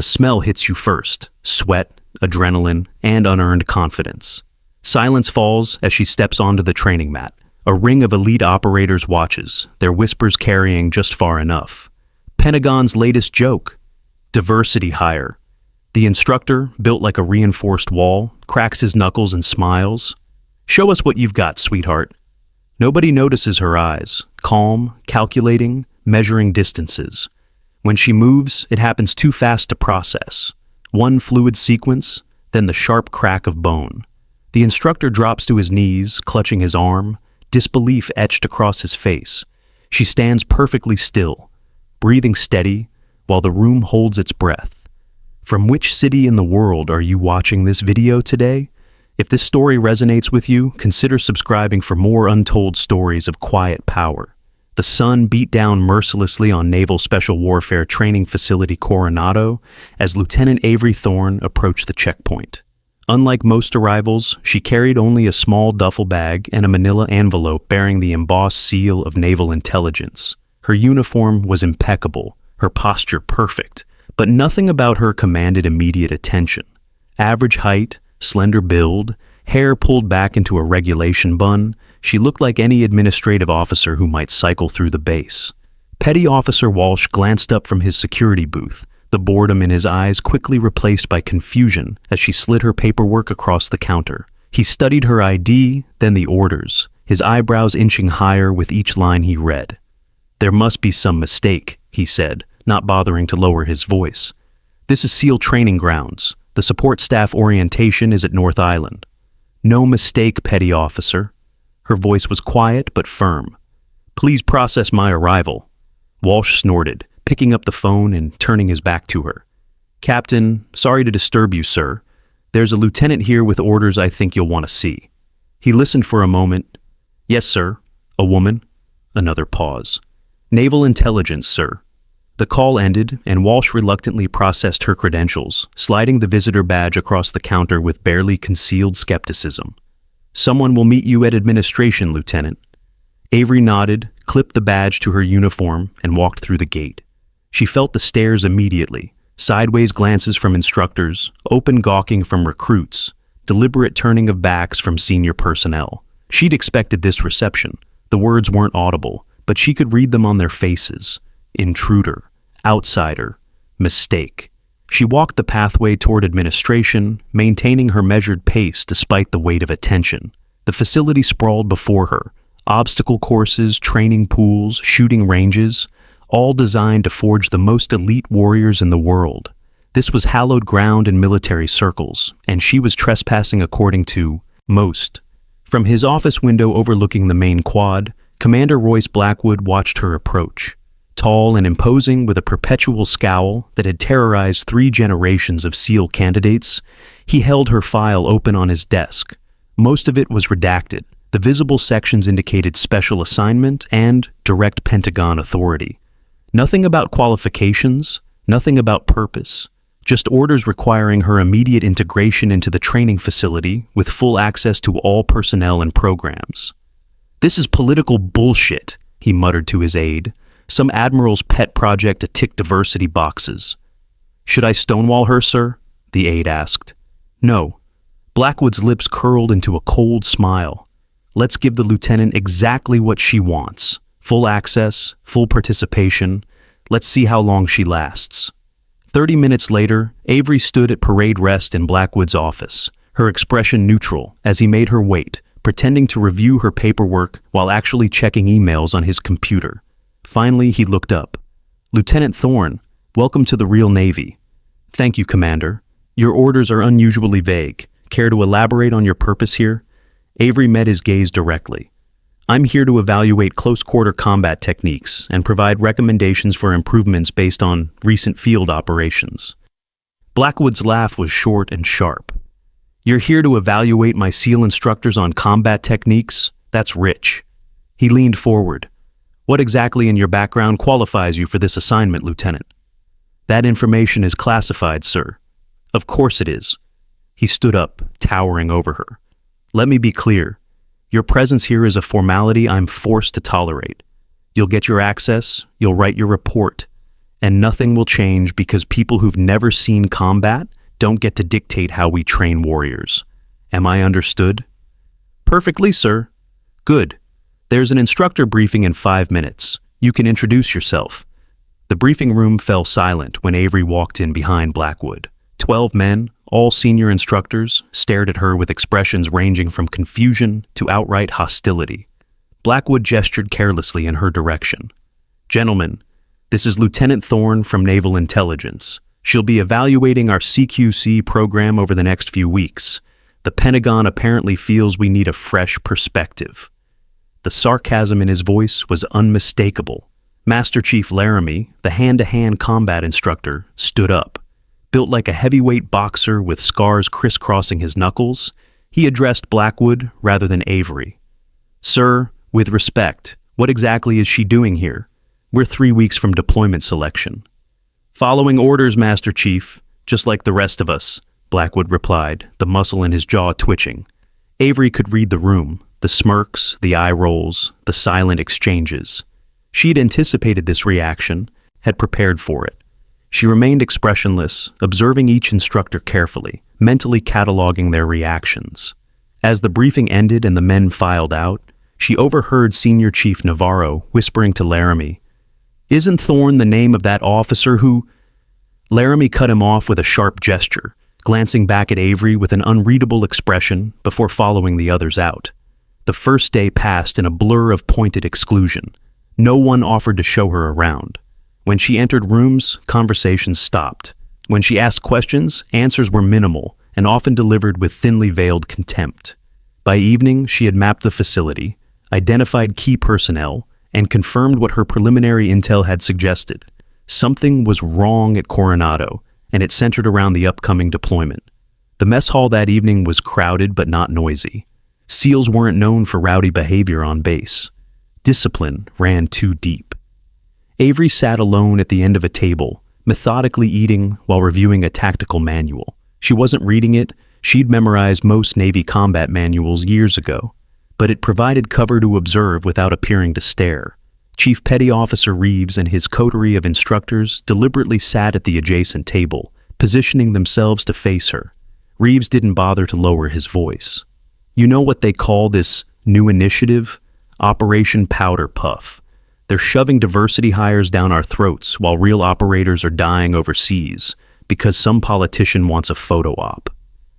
The smell hits you first: sweat, adrenaline, and unearned confidence. Silence falls as she steps onto the training mat. A ring of elite operators watches, their whispers carrying just far enough. Pentagon's latest joke: diversity hire. The instructor, built like a reinforced wall, cracks his knuckles and smiles. "Show us what you've got, sweetheart." Nobody notices her eyes, calm, calculating, measuring distances. When she moves, it happens too fast to process. One fluid sequence, then the sharp crack of bone. The instructor drops to his knees, clutching his arm, disbelief etched across his face. She stands perfectly still, breathing steady, while the room holds its breath. From which city in the world are you watching this video today? If this story resonates with you, consider subscribing for more untold stories of quiet power. The sun beat down mercilessly on Naval Special Warfare Training Facility Coronado as Lieutenant Avery Thorne approached the checkpoint. Unlike most arrivals, she carried only a small duffel bag and a manila envelope bearing the embossed seal of Naval Intelligence. Her uniform was impeccable, her posture perfect, but nothing about her commanded immediate attention. Average height, slender build, hair pulled back into a regulation bun, she looked like any administrative officer who might cycle through the base. Petty Officer Walsh glanced up from his security booth, the boredom in his eyes quickly replaced by confusion as she slid her paperwork across the counter. He studied her ID, then the orders, his eyebrows inching higher with each line he read. "There must be some mistake," he said, not bothering to lower his voice. "This is SEAL training grounds. The support staff orientation is at North Island." "No mistake, Petty Officer." Her voice was quiet but firm. "Please process my arrival." Walsh snorted, picking up the phone and turning his back to her. "Captain, sorry to disturb you, sir. There's a lieutenant here with orders I think you'll want to see." He listened for a moment. "Yes, sir." "A woman?" Another pause. "Naval Intelligence, sir." The call ended, and Walsh reluctantly processed her credentials, sliding the visitor badge across the counter with barely concealed skepticism. "Someone will meet you at administration, Lieutenant." Avery nodded, clipped the badge to her uniform, and walked through the gate. She felt the stares immediately, sideways glances from instructors, open gawking from recruits, deliberate turning of backs from senior personnel. She'd expected this reception. The words weren't audible, but she could read them on their faces. Intruder. Outsider. Mistake. She walked the pathway toward administration, maintaining her measured pace despite the weight of attention. The facility sprawled before her. Obstacle courses, training pools, shooting ranges, all designed to forge the most elite warriors in the world. This was hallowed ground in military circles, and she was trespassing according to most. From his office window overlooking the main quad, Commander Royce Blackwood watched her approach. Tall and imposing with a perpetual scowl that had terrorized 3 generations of SEAL candidates, he held her file open on his desk. Most of it was redacted. The visible sections indicated special assignment and direct Pentagon authority. Nothing about qualifications, nothing about purpose, just orders requiring her immediate integration into the training facility with full access to all personnel and programs. "This is political bullshit," he muttered to his aide. "Some admiral's pet project to tick diversity boxes." "Should I stonewall her, sir?" the aide asked. "No." Blackwood's lips curled into a cold smile. "Let's give the lieutenant exactly what she wants. Full access, full participation. Let's see how long she lasts." 30 minutes later, Avery stood at parade rest in Blackwood's office, her expression neutral as he made her wait, pretending to review her paperwork while actually checking emails on his computer. Finally, he looked up. "Lieutenant Thorne, welcome to the real Navy." "Thank you, Commander. Your orders are unusually vague. Care to elaborate on your purpose here?" Avery met his gaze directly. "I'm here to evaluate close-quarter combat techniques and provide recommendations for improvements based on recent field operations." Blackwood's laugh was short and sharp. "You're here to evaluate my SEAL instructors on combat techniques? That's rich." He leaned forward. "What exactly in your background qualifies you for this assignment, Lieutenant?" "That information is classified, sir." "Of course it is." He stood up, towering over her. "Let me be clear. Your presence here is a formality I'm forced to tolerate. You'll get your access, you'll write your report. and nothing will change because people who've never seen combat don't get to dictate how we train warriors. Am I understood? Perfectly, sir. Good. There's an instructor briefing in 5 minutes. You can introduce yourself. The briefing room fell silent when Avery walked in behind Blackwood. 12 men, all senior instructors, stared at her with expressions ranging from confusion to outright hostility. Blackwood gestured carelessly in her direction. Gentlemen, this is Lieutenant Thorne from Naval Intelligence. She'll be evaluating our CQC program over the next few weeks. The Pentagon apparently feels we need a fresh perspective. The sarcasm in his voice was unmistakable. Master Chief Laramie, the hand-to-hand combat instructor, stood up. Built like a heavyweight boxer with scars crisscrossing his knuckles, he addressed Blackwood rather than Avery. Sir, with respect, what exactly is she doing here? We're 3 weeks from deployment selection. Following orders, Master Chief, just like the rest of us, Blackwood replied, the muscle in his jaw twitching. Avery could read the room, the smirks, the eye rolls, the silent exchanges. She'd anticipated this reaction, had prepared for it. She remained expressionless, observing each instructor carefully, mentally cataloging their reactions. As the briefing ended and the men filed out, she overheard Senior Chief Navarro whispering to Laramie, "Isn't Thorne the name of that officer who—" Laramie cut him off with a sharp gesture, glancing back at Avery with an unreadable expression before following the others out. The first day passed in a blur of pointed exclusion. No one offered to show her around. When she entered rooms, conversations stopped. When she asked questions, answers were minimal and often delivered with thinly veiled contempt. By evening, she had mapped the facility, identified key personnel, and confirmed what her preliminary intel had suggested. Something was wrong at Coronado, and it centered around the upcoming deployment. The mess hall that evening was crowded but not noisy. SEALs weren't known for rowdy behavior on base. Discipline ran too deep. Avery sat alone at the end of a table, methodically eating while reviewing a tactical manual. She wasn't reading it. She'd memorized most Navy combat manuals years ago, but it provided cover to observe without appearing to stare. Chief Petty Officer Reeves and his coterie of instructors deliberately sat at the adjacent table, positioning themselves to face her. Reeves didn't bother to lower his voice. You know what they call this new initiative? Operation Powder Puff. They're shoving diversity hires down our throats while real operators are dying overseas because some politician wants a photo op.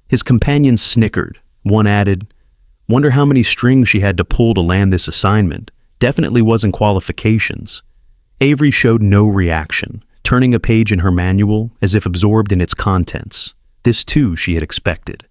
His companions snickered. One added, "Wonder how many strings she had to pull to land this assignment. Definitely wasn't qualifications." Avery showed no reaction, turning a page in her manual as if absorbed in its contents. This too she had expected.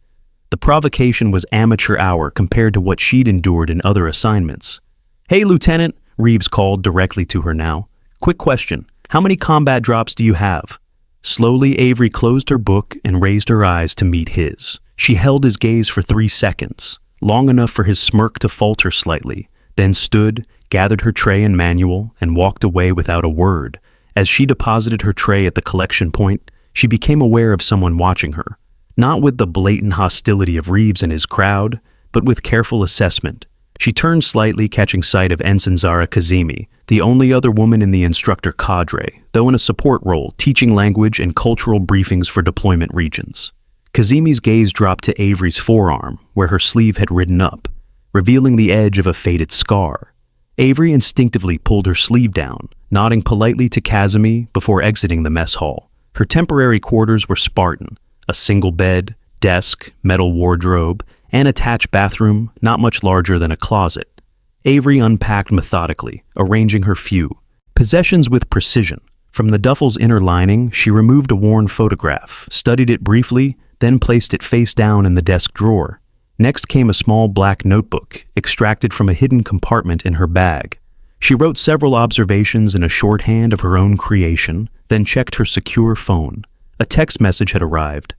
The provocation was amateur hour compared to what she'd endured in other assignments. "Hey, Lieutenant," Reeves called directly to her now. "Quick question. How many combat drops do you have?" Slowly, Avery closed her book and raised her eyes to meet his. She held his gaze for 3 seconds, long enough for his smirk to falter slightly, then stood, gathered her tray and manual, and walked away without a word. As she deposited her tray at the collection point, she became aware of someone watching her. Not with the blatant hostility of Reeves and his crowd, but with careful assessment. She turned slightly, catching sight of Ensign Zara Kazemi, the only other woman in the instructor cadre, though in a support role, teaching language and cultural briefings for deployment regions. Kazemi's gaze dropped to Avery's forearm, where her sleeve had ridden up, revealing the edge of a faded scar. Avery instinctively pulled her sleeve down, nodding politely to Kazemi before exiting the mess hall. Her temporary quarters were Spartan, a single bed, desk, metal wardrobe, and attached bathroom not much larger than a closet. Avery unpacked methodically, arranging her few possessions with precision. From the duffel's inner lining, she removed a worn photograph, studied it briefly, then placed it face down in the desk drawer. Next came a small black notebook, extracted from a hidden compartment in her bag. She wrote several observations in a shorthand of her own creation, then checked her secure phone. A text message had arrived.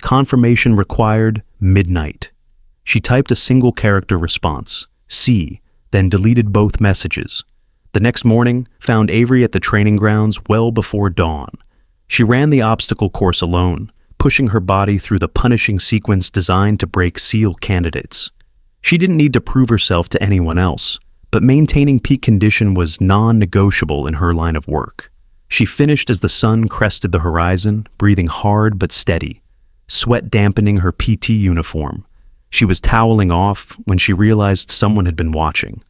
Confirmation required, midnight. She typed a single character response, C, then deleted both messages. The next morning found Avery at the training grounds well before dawn. She ran the obstacle course alone, pushing her body through the punishing sequence designed to break SEAL candidates. She didn't need to prove herself to anyone else, but maintaining peak condition was non-negotiable in her line of work. She finished as the sun crested the horizon, breathing hard but steady, sweat dampening her PT uniform. She was toweling off when she realized someone had been watching.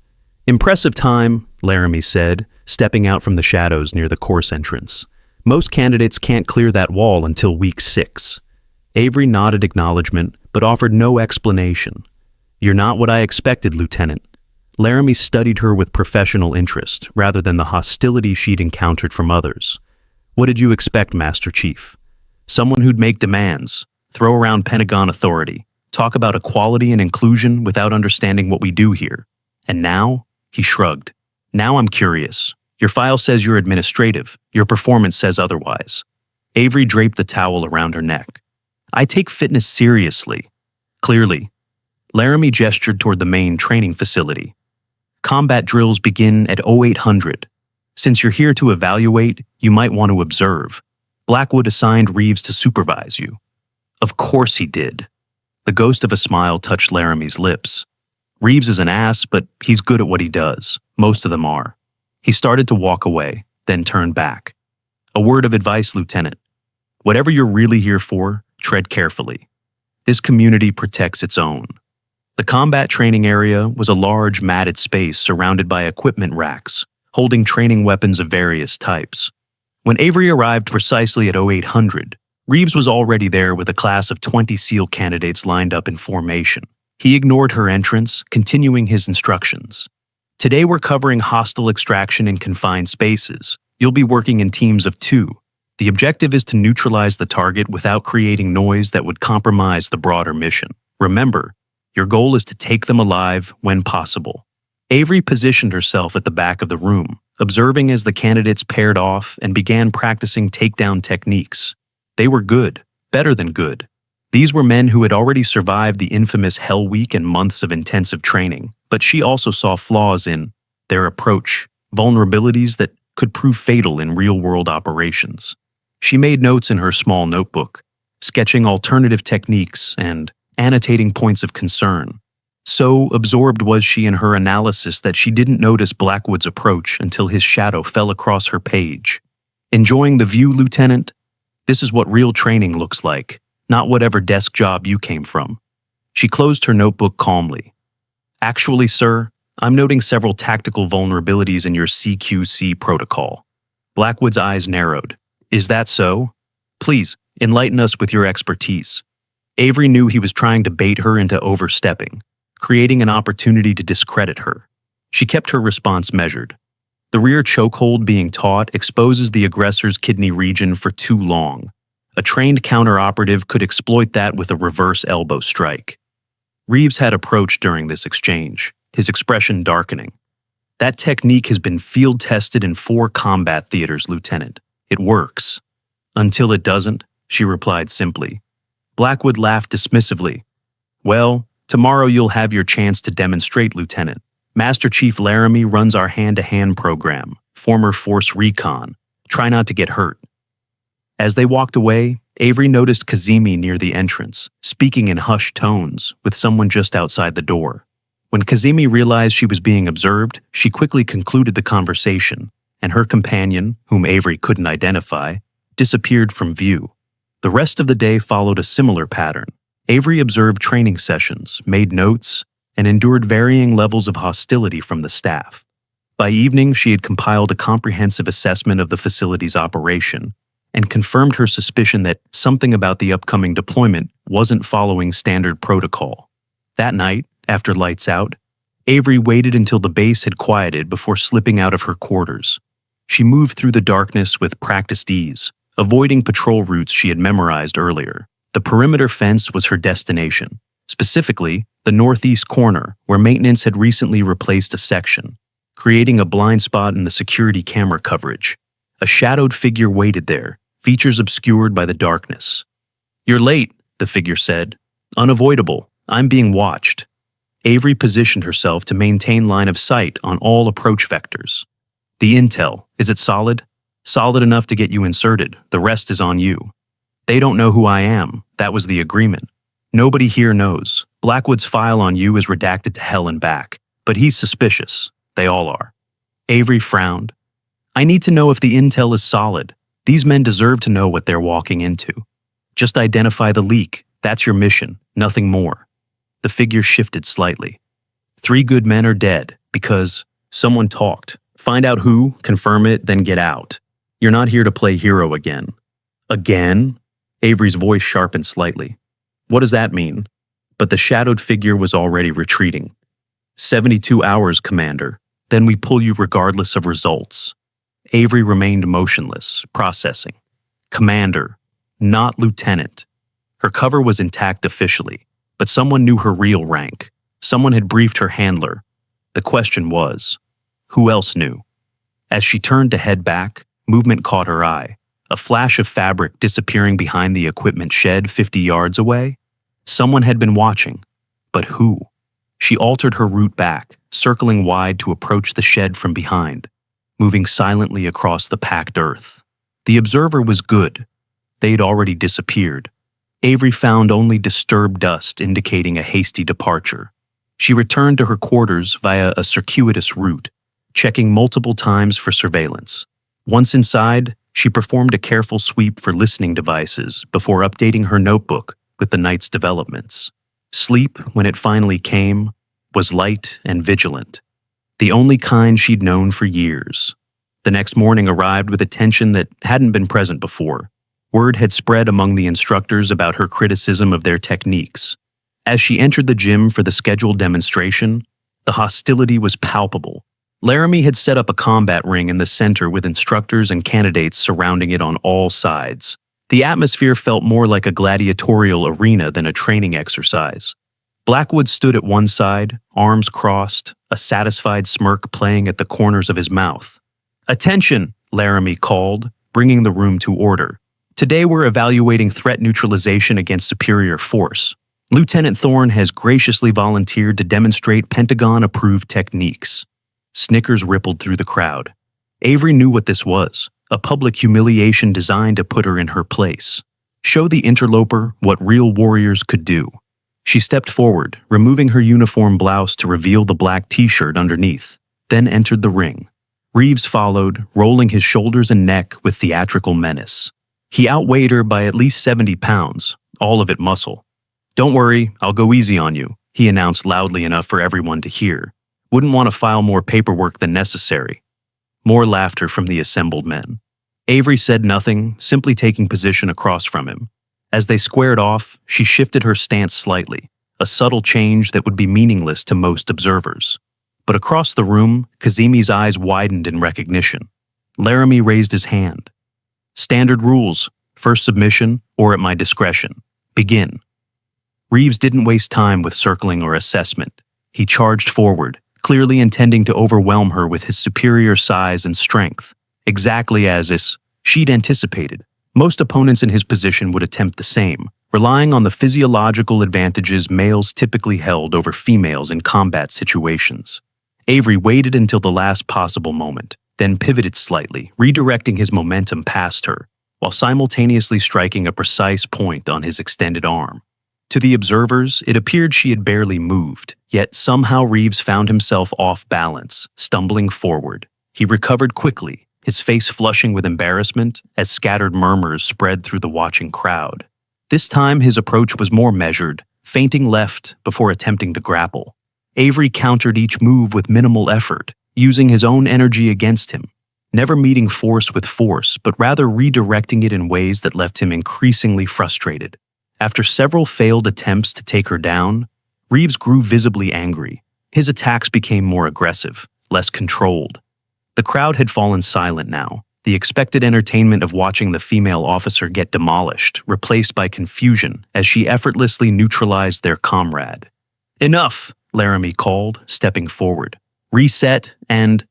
"Impressive time," Laramie said, stepping out from the shadows near the course entrance. "Most candidates can't clear that wall until week 6. Avery nodded acknowledgement, but offered no explanation. "You're not what I expected, Lieutenant." Laramie studied her with professional interest, rather than the hostility she'd encountered from others. "What did you expect, Master Chief? Someone who'd make demands, throw around Pentagon authority, talk about equality and inclusion without understanding what we do here. And now?" He shrugged. "Now I'm curious. Your file says you're administrative. Your performance says otherwise." Avery draped the towel around her neck. "I take fitness seriously." "Clearly." Laramie gestured toward the main training facility. "Combat drills begin at 0800. Since you're here to evaluate, you might want to observe. Blackwood assigned Reeves to supervise you." "Of course he did." The ghost of a smile touched Laramie's lips. "Reeves is an ass, but he's good at what he does. Most of them are." He started to walk away, then turned back. "A word of advice, Lieutenant. Whatever you're really here for, tread carefully. This community protects its own." The combat training area was a large, matted space surrounded by equipment racks, holding training weapons of various types. When Avery arrived precisely at 0800, Reeves was already there with a class of 20 SEAL candidates lined up in formation. He ignored her entrance, continuing his instructions. "Today we're covering hostile extraction in confined spaces. You'll be working in teams of 2. The objective is to neutralize the target without creating noise that would compromise the broader mission. Remember, your goal is to take them alive when possible." Avery positioned herself at the back of the room, observing as the candidates paired off and began practicing takedown techniques. They were good, better than good. These were men who had already survived the infamous Hell Week and months of intensive training, but she also saw flaws in their approach, vulnerabilities that could prove fatal in real-world operations. She made notes in her small notebook, sketching alternative techniques and annotating points of concern. So absorbed was she in her analysis that she didn't notice Blackwood's approach until his shadow fell across her page. "Enjoying the view, Lieutenant? This is what real training looks like, not whatever desk job you came from." She closed her notebook calmly. "Actually, sir, I'm noting several tactical vulnerabilities in your CQC protocol." Blackwood's eyes narrowed. "Is that so? Please, enlighten us with your expertise." Avery knew he was trying to bait her into overstepping, creating an opportunity to discredit her. She kept her response measured. "The rear chokehold being taught exposes the aggressor's kidney region for too long. A trained counter-operative could exploit that with a reverse elbow strike." Reeves had approached during this exchange, his expression darkening. "That technique has been field-tested in 4 combat theaters, Lieutenant. It works." "Until it doesn't," she replied simply. Blackwood laughed dismissively. "Well, tomorrow you'll have your chance to demonstrate, Lieutenant. Master Chief Laramie runs our hand-to-hand program, former Force Recon. Try not to get hurt." As they walked away, Avery noticed Kazemi near the entrance, speaking in hushed tones with someone just outside the door. When Kazemi realized she was being observed, she quickly concluded the conversation, and her companion, whom Avery couldn't identify, disappeared from view. The rest of the day followed a similar pattern. Avery observed training sessions, made notes, and endured varying levels of hostility from the staff. By evening, she had compiled a comprehensive assessment of the facility's operation and confirmed her suspicion that something about the upcoming deployment wasn't following standard protocol. That night, after lights out, Avery waited until the base had quieted before slipping out of her quarters. She moved through the darkness with practiced ease, avoiding patrol routes she had memorized earlier. The perimeter fence was her destination, specifically the northeast corner where maintenance had recently replaced a section, creating a blind spot in the security camera coverage. A shadowed figure waited there, features obscured by the darkness. "You're late," the figure said. "Unavoidable. I'm being watched." Avery positioned herself to maintain line of sight on all approach vectors. "The intel, is it solid?" "Solid enough to get you inserted. The rest is on you." "They don't know who I am. That was the agreement." "Nobody here knows. Blackwood's file on you is redacted to hell and back, but he's suspicious. They all are." Avery frowned. I need to know if the intel is solid. These men deserve to know what they're walking into. Just identify the leak. That's your mission, nothing more. The figure shifted slightly. 3 good men are dead because someone talked. Find out who, confirm it, then get out. You're not here to play hero again. Again? Avery's voice sharpened slightly. What does that mean? But the shadowed figure was already retreating. 72 hours, Commander. Then we pull you regardless of results. Avery remained motionless, processing. Commander, not Lieutenant. Her cover was intact officially, but someone knew her real rank. Someone had briefed her handler. The question was, who else knew? As she turned to head back, movement caught her eye. A flash of fabric disappearing behind the equipment shed 50 yards away. Someone had been watching. But who? She altered her route back, circling wide to approach the shed from behind, moving silently across the packed earth. The observer was good. They'd already disappeared. Avery found only disturbed dust indicating a hasty departure. She returned to her quarters via a circuitous route, checking multiple times for surveillance. Once inside, she performed a careful sweep for listening devices before updating her notebook with the night's developments. Sleep, when it finally came, was light and vigilant, the only kind she'd known for years. The next morning arrived with a tension that hadn't been present before. Word had spread among the instructors about her criticism of their techniques. As she entered the gym for the scheduled demonstration, the hostility was palpable. Laramie had set up a combat ring in the center with instructors and candidates surrounding it on all sides. The atmosphere felt more like a gladiatorial arena than a training exercise. Blackwood stood at one side, arms crossed, a satisfied smirk playing at the corners of his mouth. "Attention," Laramie called, bringing the room to order. "Today we're evaluating threat neutralization against superior force. Lieutenant Thorne has graciously volunteered to demonstrate Pentagon-approved techniques." Snickers rippled through the crowd. Avery knew what this was, a public humiliation designed to put her in her place. Show the interloper what real warriors could do. She stepped forward, removing her uniform blouse to reveal the black t-shirt underneath, then entered the ring. Reeves followed, rolling his shoulders and neck with theatrical menace. He outweighed her by at least 70 pounds, all of it muscle. "Don't worry, I'll go easy on you," he announced loudly enough for everyone to hear. "Wouldn't want to file more paperwork than necessary." More laughter from the assembled men. Avery said nothing, simply taking position across from him. As they squared off, she shifted her stance slightly, a subtle change that would be meaningless to most observers. But across the room, Kazemi's eyes widened in recognition. Laramie raised his hand. "Standard rules, first submission or at my discretion. Begin." Reeves didn't waste time with circling or assessment. He charged forward, clearly intending to overwhelm her with his superior size and strength, exactly as she'd anticipated. Most opponents in his position would attempt the same, relying on the physiological advantages males typically held over females in combat situations. Avery waited until the last possible moment, then pivoted slightly, redirecting his momentum past her, while simultaneously striking a precise point on his extended arm. To the observers, it appeared she had barely moved, yet somehow Reeves found himself off balance, stumbling forward. He recovered quickly, his face flushing with embarrassment as scattered murmurs spread through the watching crowd. This time his approach was more measured, feinting left before attempting to grapple. Avery countered each move with minimal effort, using his own energy against him, never meeting force with force, but rather redirecting it in ways that left him increasingly frustrated. After several failed attempts to take her down, Reeves grew visibly angry. His attacks became more aggressive, less controlled. The crowd had fallen silent now, the expected entertainment of watching the female officer get demolished, replaced by confusion as she effortlessly neutralized their comrade. "Enough," Laramie called, stepping forward. "Reset and—"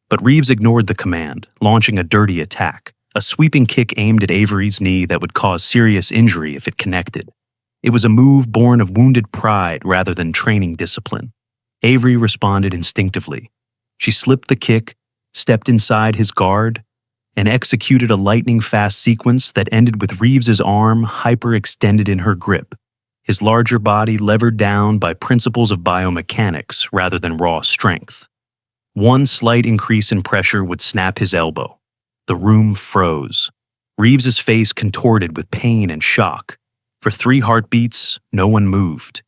But Reeves ignored the command, launching a dirty attack, a sweeping kick aimed at Avery's knee that would cause serious injury if it connected. It was a move born of wounded pride rather than training discipline. Avery responded instinctively. She slipped the kick, stepped inside his guard, and executed a lightning-fast sequence that ended with Reeves's arm hyperextended in her grip, his larger body levered down by principles of biomechanics rather than raw strength. One slight increase in pressure would snap his elbow. The room froze. Reeves's face contorted with pain and shock. For 3 heartbeats, no one moved.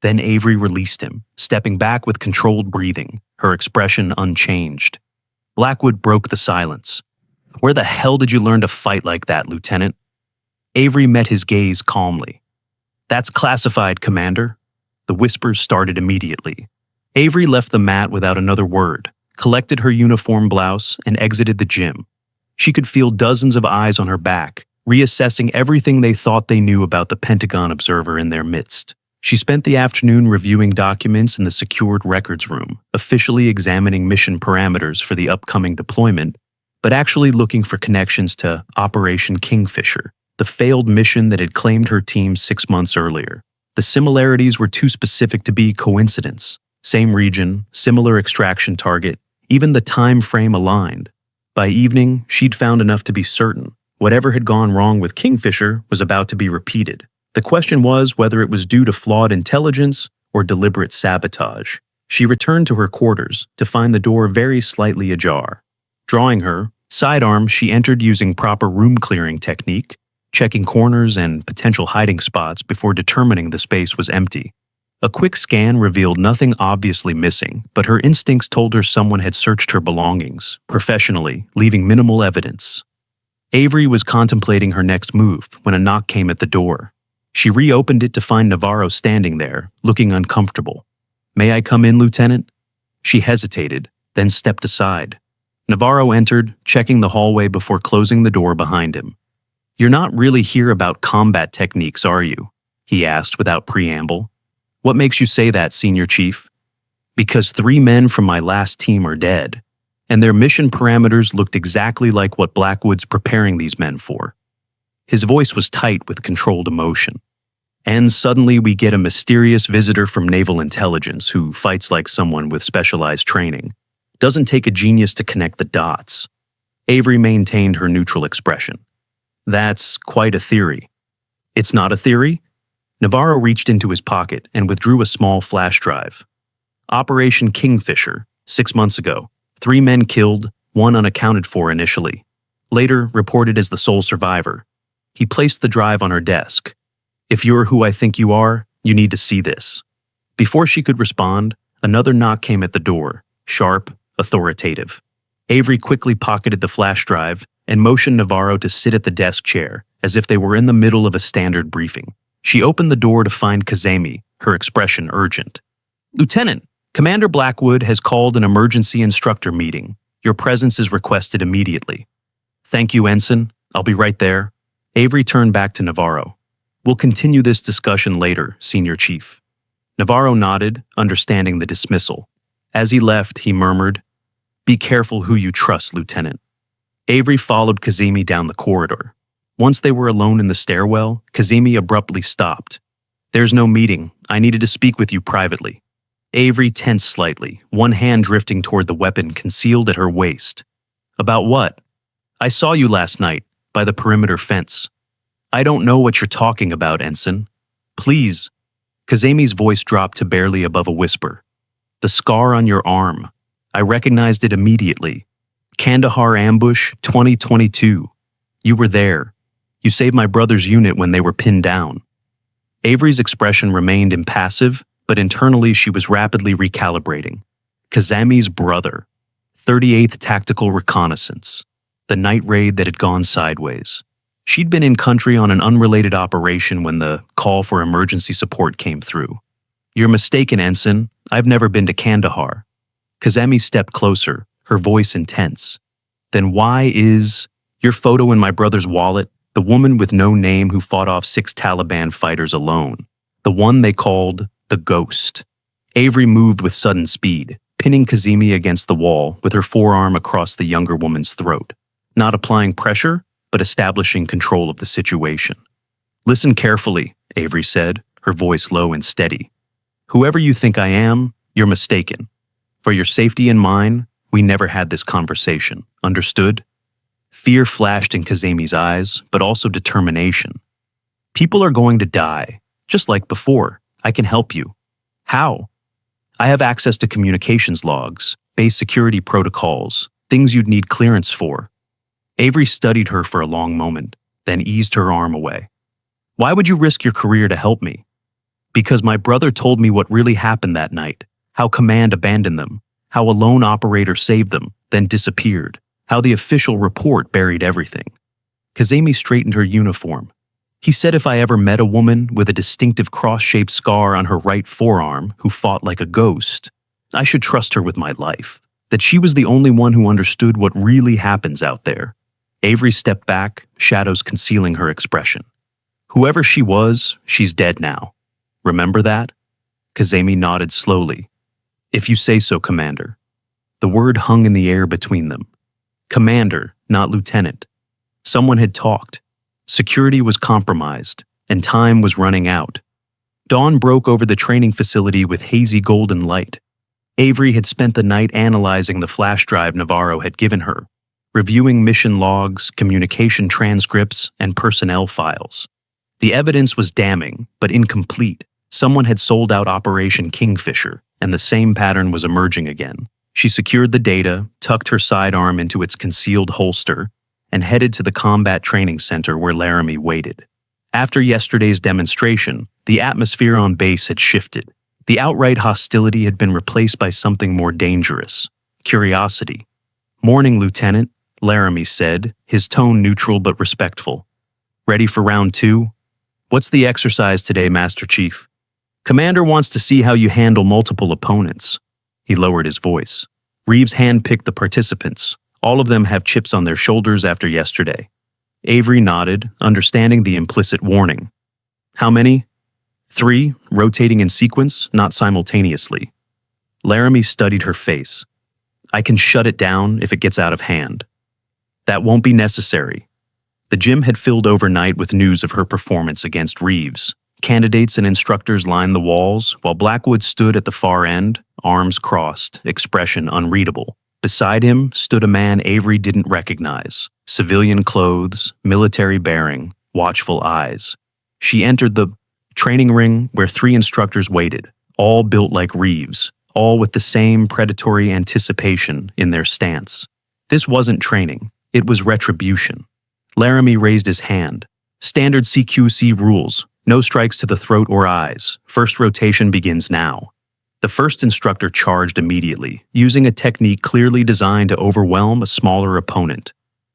Then Avery released him, stepping back with controlled breathing, her expression unchanged. Blackwood broke the silence. "Where the hell did you learn to fight like that, Lieutenant?" Avery met his gaze calmly. "That's classified, Commander." The whispers started immediately. Avery left the mat without another word, collected her uniform blouse, and exited the gym. She could feel dozens of eyes on her back, reassessing everything they thought they knew about the Pentagon observer in their midst. She spent the afternoon reviewing documents in the secured records room, officially examining mission parameters for the upcoming deployment, but actually looking for connections to Operation Kingfisher, the failed mission that had claimed her team 6 months earlier. The similarities were too specific to be coincidence. Same region, similar extraction target, even the time frame aligned. By evening, she'd found enough to be certain. Whatever had gone wrong with Kingfisher was about to be repeated. The question was whether it was due to flawed intelligence or deliberate sabotage. She returned to her quarters to find the door very slightly ajar. Drawing her sidearm, she entered using proper room-clearing technique, checking corners and potential hiding spots before determining the space was empty. A quick scan revealed nothing obviously missing, but her instincts told her someone had searched her belongings, professionally, leaving minimal evidence. Avery was contemplating her next move when a knock came at the door. She reopened it to find Navarro standing there, looking uncomfortable. "May I come in, Lieutenant?" She hesitated, then stepped aside. Navarro entered, checking the hallway before closing the door behind him. "You're not really here about combat techniques, are you?" he asked without preamble. "What makes you say that, Senior Chief?" "Because 3 men from my last team are dead, and their mission parameters looked exactly like what Blackwood's preparing these men for." His voice was tight with controlled emotion. "And suddenly we get a mysterious visitor from Naval Intelligence who fights like someone with specialized training. Doesn't take a genius to connect the dots." Avery maintained her neutral expression. "That's quite a theory." "It's not a theory?" Navarro reached into his pocket and withdrew a small flash drive. "Operation Kingfisher, 6 months ago. 3 men killed, 1 unaccounted for initially. Later reported as the sole survivor." He placed the drive on her desk. "If you're who I think you are, you need to see this." Before she could respond, another knock came at the door, sharp, authoritative. Avery quickly pocketed the flash drive and motioned Navarro to sit at the desk chair, as if they were in the middle of a standard briefing. She opened the door to find Kazemi, her expression urgent. "Lieutenant, Commander Blackwood has called an emergency instructor meeting. Your presence is requested immediately." "Thank you, Ensign. I'll be right there." Avery turned back to Navarro. "We'll continue this discussion later, Senior Chief." Navarro nodded, understanding the dismissal. As he left, he murmured, "Be careful who you trust, Lieutenant." Avery followed Kazemi down the corridor. Once they were alone in the stairwell, Kazemi abruptly stopped. "There's no meeting. I needed to speak with you privately." Avery tensed slightly, one hand drifting toward the weapon concealed at her waist. "About what?" "I saw you last night, by the perimeter fence." "I don't know what you're talking about, Ensign." "Please." Kazemi's voice dropped to barely above a whisper. "The scar on your arm. I recognized it immediately. Kandahar ambush 2022. You were there. You saved my brother's unit when they were pinned down." Avery's expression remained impassive, but internally she was rapidly recalibrating. Kazemi's brother. 38th Tactical Reconnaissance. The night raid that had gone sideways. She'd been in country on an unrelated operation when the call for emergency support came through. "You're mistaken, Ensign. I've never been to Kandahar." Kazemi stepped closer, her voice intense. "Then why is your photo in my brother's wallet the woman with no name who fought off 6 Taliban fighters alone? The one they called the Ghost." Avery moved with sudden speed, pinning Kazemi against the wall with her forearm across the younger woman's throat. Not applying pressure, but establishing control of the situation. "Listen carefully," Avery said, her voice low and steady. "Whoever you think I am, you're mistaken. For your safety and mine, we never had this conversation. Understood?" Fear flashed in Kazemi's eyes, but also determination. "People are going to die, just like before. I can help you." "How?" "I have access to communications logs, base security protocols, things you'd need clearance for. Avery studied her for a long moment, then eased her arm away. Why would you risk your career to help me? Because my brother told me what really happened that night, how Command abandoned them, how a lone operator saved them, then disappeared, how the official report buried everything. Kazemi straightened her uniform. He said if I ever met a woman with a distinctive cross-shaped scar on her right forearm who fought like a ghost, I should trust her with my life, that she was the only one who understood what really happens out there. Avery stepped back, shadows concealing her expression. Whoever she was, she's dead now. Remember that? Kazemi nodded slowly. If you say so, Commander. The word hung in the air between them. Commander, not Lieutenant. Someone had talked. Security was compromised, and time was running out. Dawn broke over the training facility with hazy golden light. Avery had spent the night analyzing the flash drive Navarro had given her, reviewing mission logs, communication transcripts, and personnel files. The evidence was damning, but incomplete. Someone had sold out Operation Kingfisher, and the same pattern was emerging again. She secured the data, tucked her sidearm into its concealed holster, and headed to the combat training center where Laramie waited. After yesterday's demonstration, the atmosphere on base had shifted. The outright hostility had been replaced by something more dangerous: curiosity. "Morning, Lieutenant," Laramie said, his tone neutral but respectful. "Ready for round 2? What's the exercise today, Master Chief?" "Commander wants to see how you handle multiple opponents." He lowered his voice. Reeves handpicked the participants. All of them have chips on their shoulders after yesterday. Avery nodded, understanding the implicit warning. "How many?" 3, rotating in sequence, not simultaneously. Laramie studied her face. "I can shut it down if it gets out of hand." "That won't be necessary." The gym had filled overnight with news of her performance against Reeves. Candidates and instructors lined the walls, while Blackwood stood at the far end, arms crossed, expression unreadable. Beside him stood a man Avery didn't recognize. Civilian clothes, military bearing, watchful eyes. She entered the training ring where 3 instructors waited, all built like Reeves, all with the same predatory anticipation in their stance. This wasn't training, it was retribution. Laramie raised his hand. "Standard CQC rules. No strikes to the throat or eyes. First rotation begins now." The first instructor charged immediately, using a technique clearly designed to overwhelm a smaller opponent.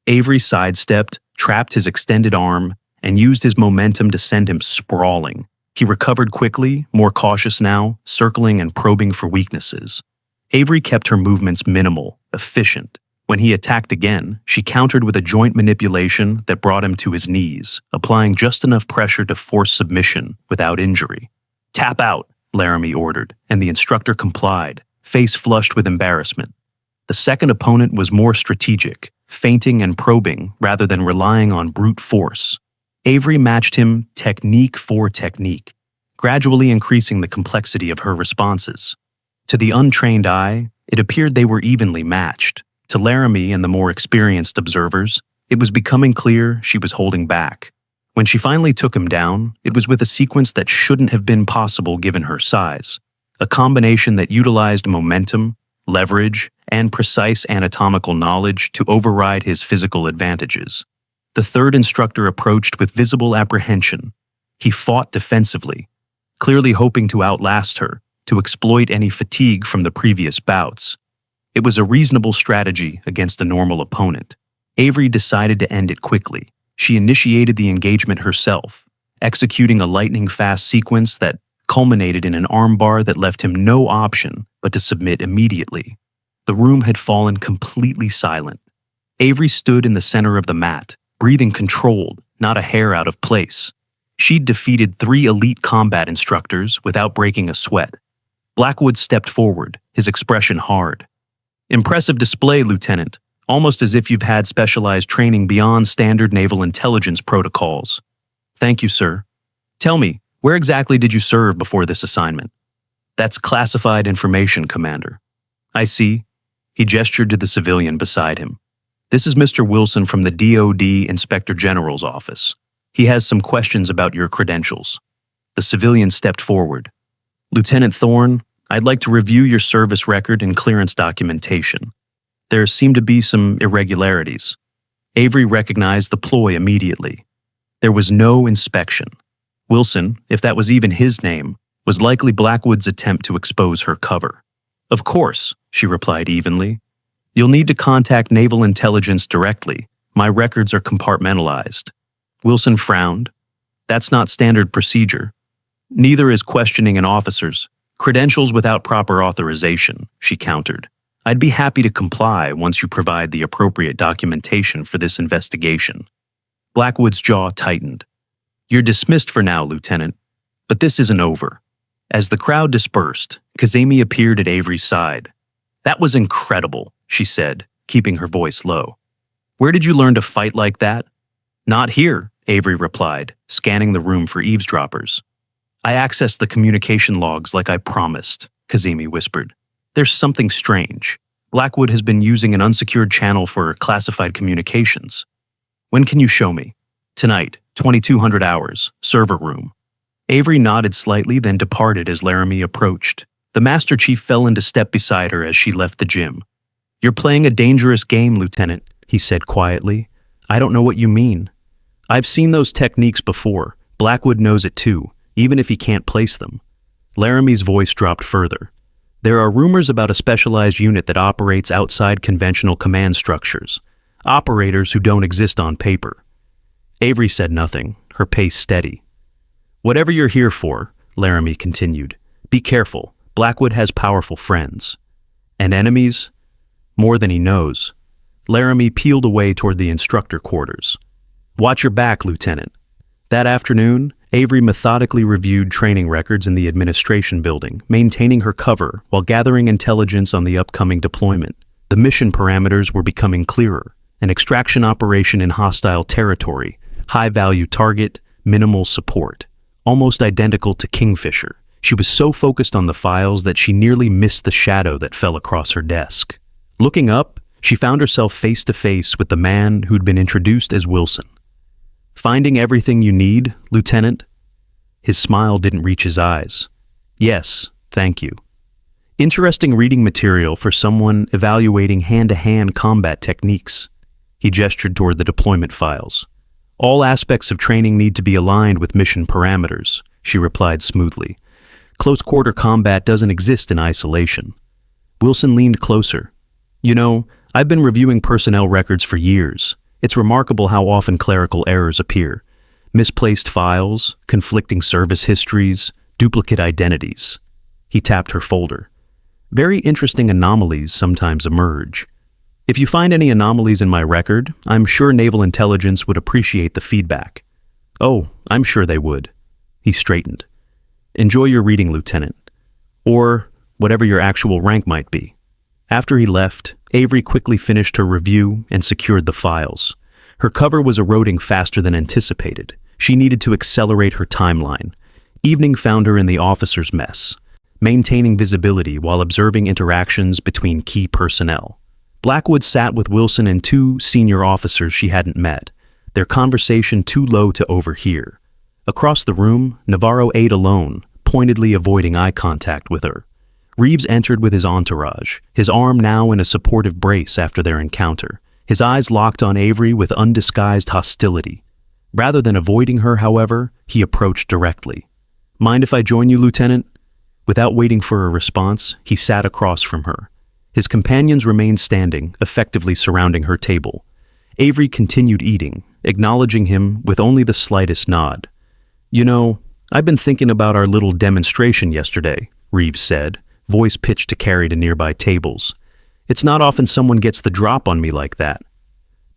Avery sidestepped, trapped his extended arm, and used his momentum to send him sprawling. He recovered quickly, more cautious now, circling and probing for weaknesses. Avery kept her movements minimal, efficient. When he attacked again, she countered with a joint manipulation that brought him to his knees, applying just enough pressure to force submission without injury. "Tap out," Laramie ordered, and the instructor complied, face flushed with embarrassment. The second opponent was more strategic, feinting and probing rather than relying on brute force. Avery matched him technique for technique, gradually increasing the complexity of her responses. To the untrained eye, it appeared they were evenly matched. To Laramie and the more experienced observers, it was becoming clear she was holding back. When she finally took him down, it was with a sequence that shouldn't have been possible given her size, a combination that utilized momentum, leverage, and precise anatomical knowledge to override his physical advantages. The third instructor approached with visible apprehension. He fought defensively, clearly hoping to outlast her, to exploit any fatigue from the previous bouts. It was a reasonable strategy against a normal opponent. Avery decided to end it quickly. She initiated the engagement herself, executing a lightning-fast sequence that culminated in an armbar that left him no option but to submit immediately. The room had fallen completely silent. Avery stood in the center of the mat, breathing controlled, not a hair out of place. She'd defeated 3 elite combat instructors without breaking a sweat. Blackwood stepped forward, his expression hard. "Impressive display, Lieutenant. Almost as if you've had specialized training beyond standard naval intelligence protocols." "Thank you, sir. Tell me, where exactly did you serve before this assignment?" "That's classified information, Commander." "I see." He gestured to the civilian beside him. "This is Mr. Wilson from the DoD Inspector General's office. He has some questions about your credentials." The civilian stepped forward. "Lieutenant Thorne, I'd like to review your service record and clearance documentation. There seem to be some irregularities. Avery recognized the ploy immediately. There was no inspection. Wilson, if that was even his name, was likely Blackwood's attempt to expose her cover. Of course, she replied evenly. You'll need to contact Naval Intelligence directly. My records are compartmentalized. Wilson frowned. That's not standard procedure. Neither is questioning an officer's. Credentials without proper authorization, she countered. I'd be happy to comply once you provide the appropriate documentation for this investigation. Blackwood's jaw tightened. You're dismissed for now, Lieutenant, but this isn't over. As the crowd dispersed, Kazemi appeared at Avery's side. That was incredible, she said, keeping her voice low. Where did you learn to fight like that? Not here, Avery replied, scanning the room for eavesdroppers. I accessed the communication logs like I promised, Kazemi whispered. There's something strange. Blackwood has been using an unsecured channel for classified communications. When can you show me? Tonight, 2200 hours, server room. Avery nodded slightly, then departed as Laramie approached. The Master Chief fell into step beside her as she left the gym. You're playing a dangerous game, Lieutenant, he said quietly. I don't know what you mean. I've seen those techniques before. Blackwood knows it too, even if he can't place them. Laramie's voice dropped further. There are rumors about a specialized unit that operates outside conventional command structures. Operators who don't exist on paper. Avery said nothing, her pace steady. Whatever you're here for, Laramie continued, be careful. Blackwood has powerful friends. And enemies? More than he knows. Laramie peeled away toward the instructor quarters. Watch your back, Lieutenant. That afternoon, Avery methodically reviewed training records in the administration building, maintaining her cover while gathering intelligence on the upcoming deployment. The mission parameters were becoming clearer. An extraction operation in hostile territory, high-value target, minimal support. Almost identical to Kingfisher. She was so focused on the files that she nearly missed the shadow that fell across her desk. Looking up, she found herself face to face with the man who'd been introduced as Wilson. Finding everything you need, Lieutenant? His smile didn't reach his eyes. Yes, thank you. Interesting reading material for someone evaluating hand-to-hand combat techniques. He gestured toward the deployment files. All aspects of training need to be aligned with mission parameters, she replied smoothly. Close-quarter combat doesn't exist in isolation. Wilson leaned closer. You know, I've been reviewing personnel records for years. It's remarkable how often clerical errors appear. Misplaced files, conflicting service histories, duplicate identities. He tapped her folder. Very interesting anomalies sometimes emerge. If you find any anomalies in my record, I'm sure Naval Intelligence would appreciate the feedback. Oh, I'm sure they would. He straightened. Enjoy your reading, Lieutenant. Or whatever your actual rank might be. After he left, Avery quickly finished her review and secured the files. Her cover was eroding faster than anticipated. She needed to accelerate her timeline. Evening found her in the officer's mess, maintaining visibility while observing interactions between key personnel. Blackwood sat with Wilson and two senior officers she hadn't met, their conversation too low to overhear. Across the room, Navarro ate alone, pointedly avoiding eye contact with her. Reeves entered with his entourage, his arm now in a supportive brace after their encounter, his eyes locked on Avery with undisguised hostility. Rather than avoiding her, however, he approached directly. Mind if I join you, Lieutenant? Without waiting for a response, he sat across from her. His companions remained standing, effectively surrounding her table. Avery continued eating, acknowledging him with only the slightest nod. You know, I've been thinking about our little demonstration yesterday, Reeves said, voice pitched to carry to nearby tables. It's not often someone gets the drop on me like that.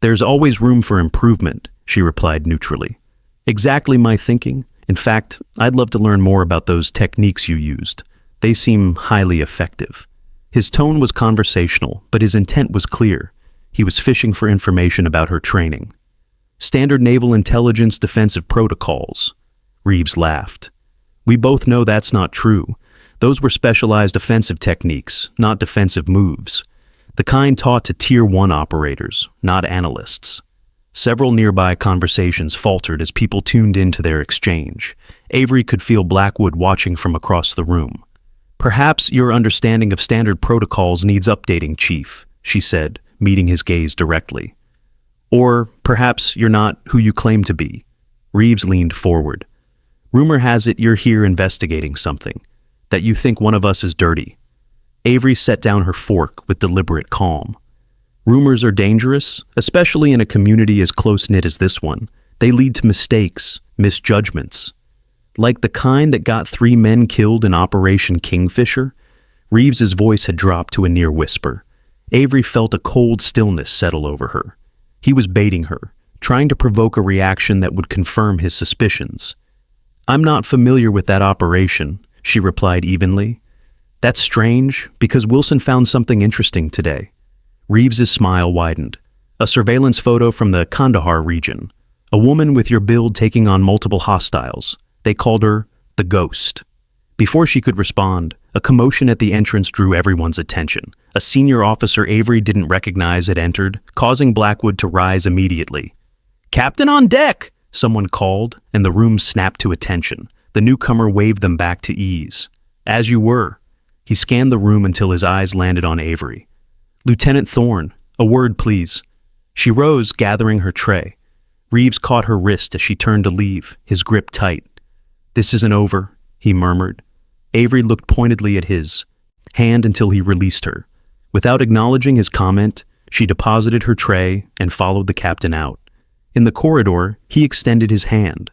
There's always room for improvement, she replied neutrally. Exactly my thinking. In fact, I'd love to learn more about those techniques you used. They seem highly effective. His tone was conversational, but his intent was clear. He was fishing for information about her training. Standard Naval Intelligence defensive protocols. Reeves laughed. We both know that's not true. Those were specialized offensive techniques, not defensive moves. The kind taught to Tier 1 operators, not analysts. Several nearby conversations faltered as people tuned into their exchange. Avery could feel Blackwood watching from across the room. Perhaps your understanding of standard protocols needs updating, Chief, she said, meeting his gaze directly. Or perhaps you're not who you claim to be. Reeves leaned forward. Rumor has it you're here investigating something, that you think one of us is dirty. Avery set down her fork with deliberate calm. Rumors are dangerous, especially in a community as close-knit as this one. They lead to mistakes, misjudgments. Like the kind that got 3 men killed in Operation Kingfisher? Reeves's voice had dropped to a near whisper. Avery felt a cold stillness settle over her. He was baiting her, trying to provoke a reaction that would confirm his suspicions. I'm not familiar with that operation, she replied evenly. That's strange, because Wilson found something interesting today. Reeves's smile widened. A surveillance photo from the Kandahar region. A woman with your build taking on multiple hostiles. They called her the Ghost. Before she could respond, a commotion at the entrance drew everyone's attention. A senior officer Avery didn't recognize had entered, causing Blackwood to rise immediately. "Captain on deck!" someone called, and the room snapped to attention. The newcomer waved them back to ease. "As you were." He scanned the room until his eyes landed on Avery. "Lieutenant Thorne, a word, please." She rose, gathering her tray. Reeves caught her wrist as she turned to leave, his grip tight. "This isn't over," he murmured. Avery looked pointedly at his hand until he released her. Without acknowledging his comment, she deposited her tray and followed the captain out. In the corridor, he extended his hand.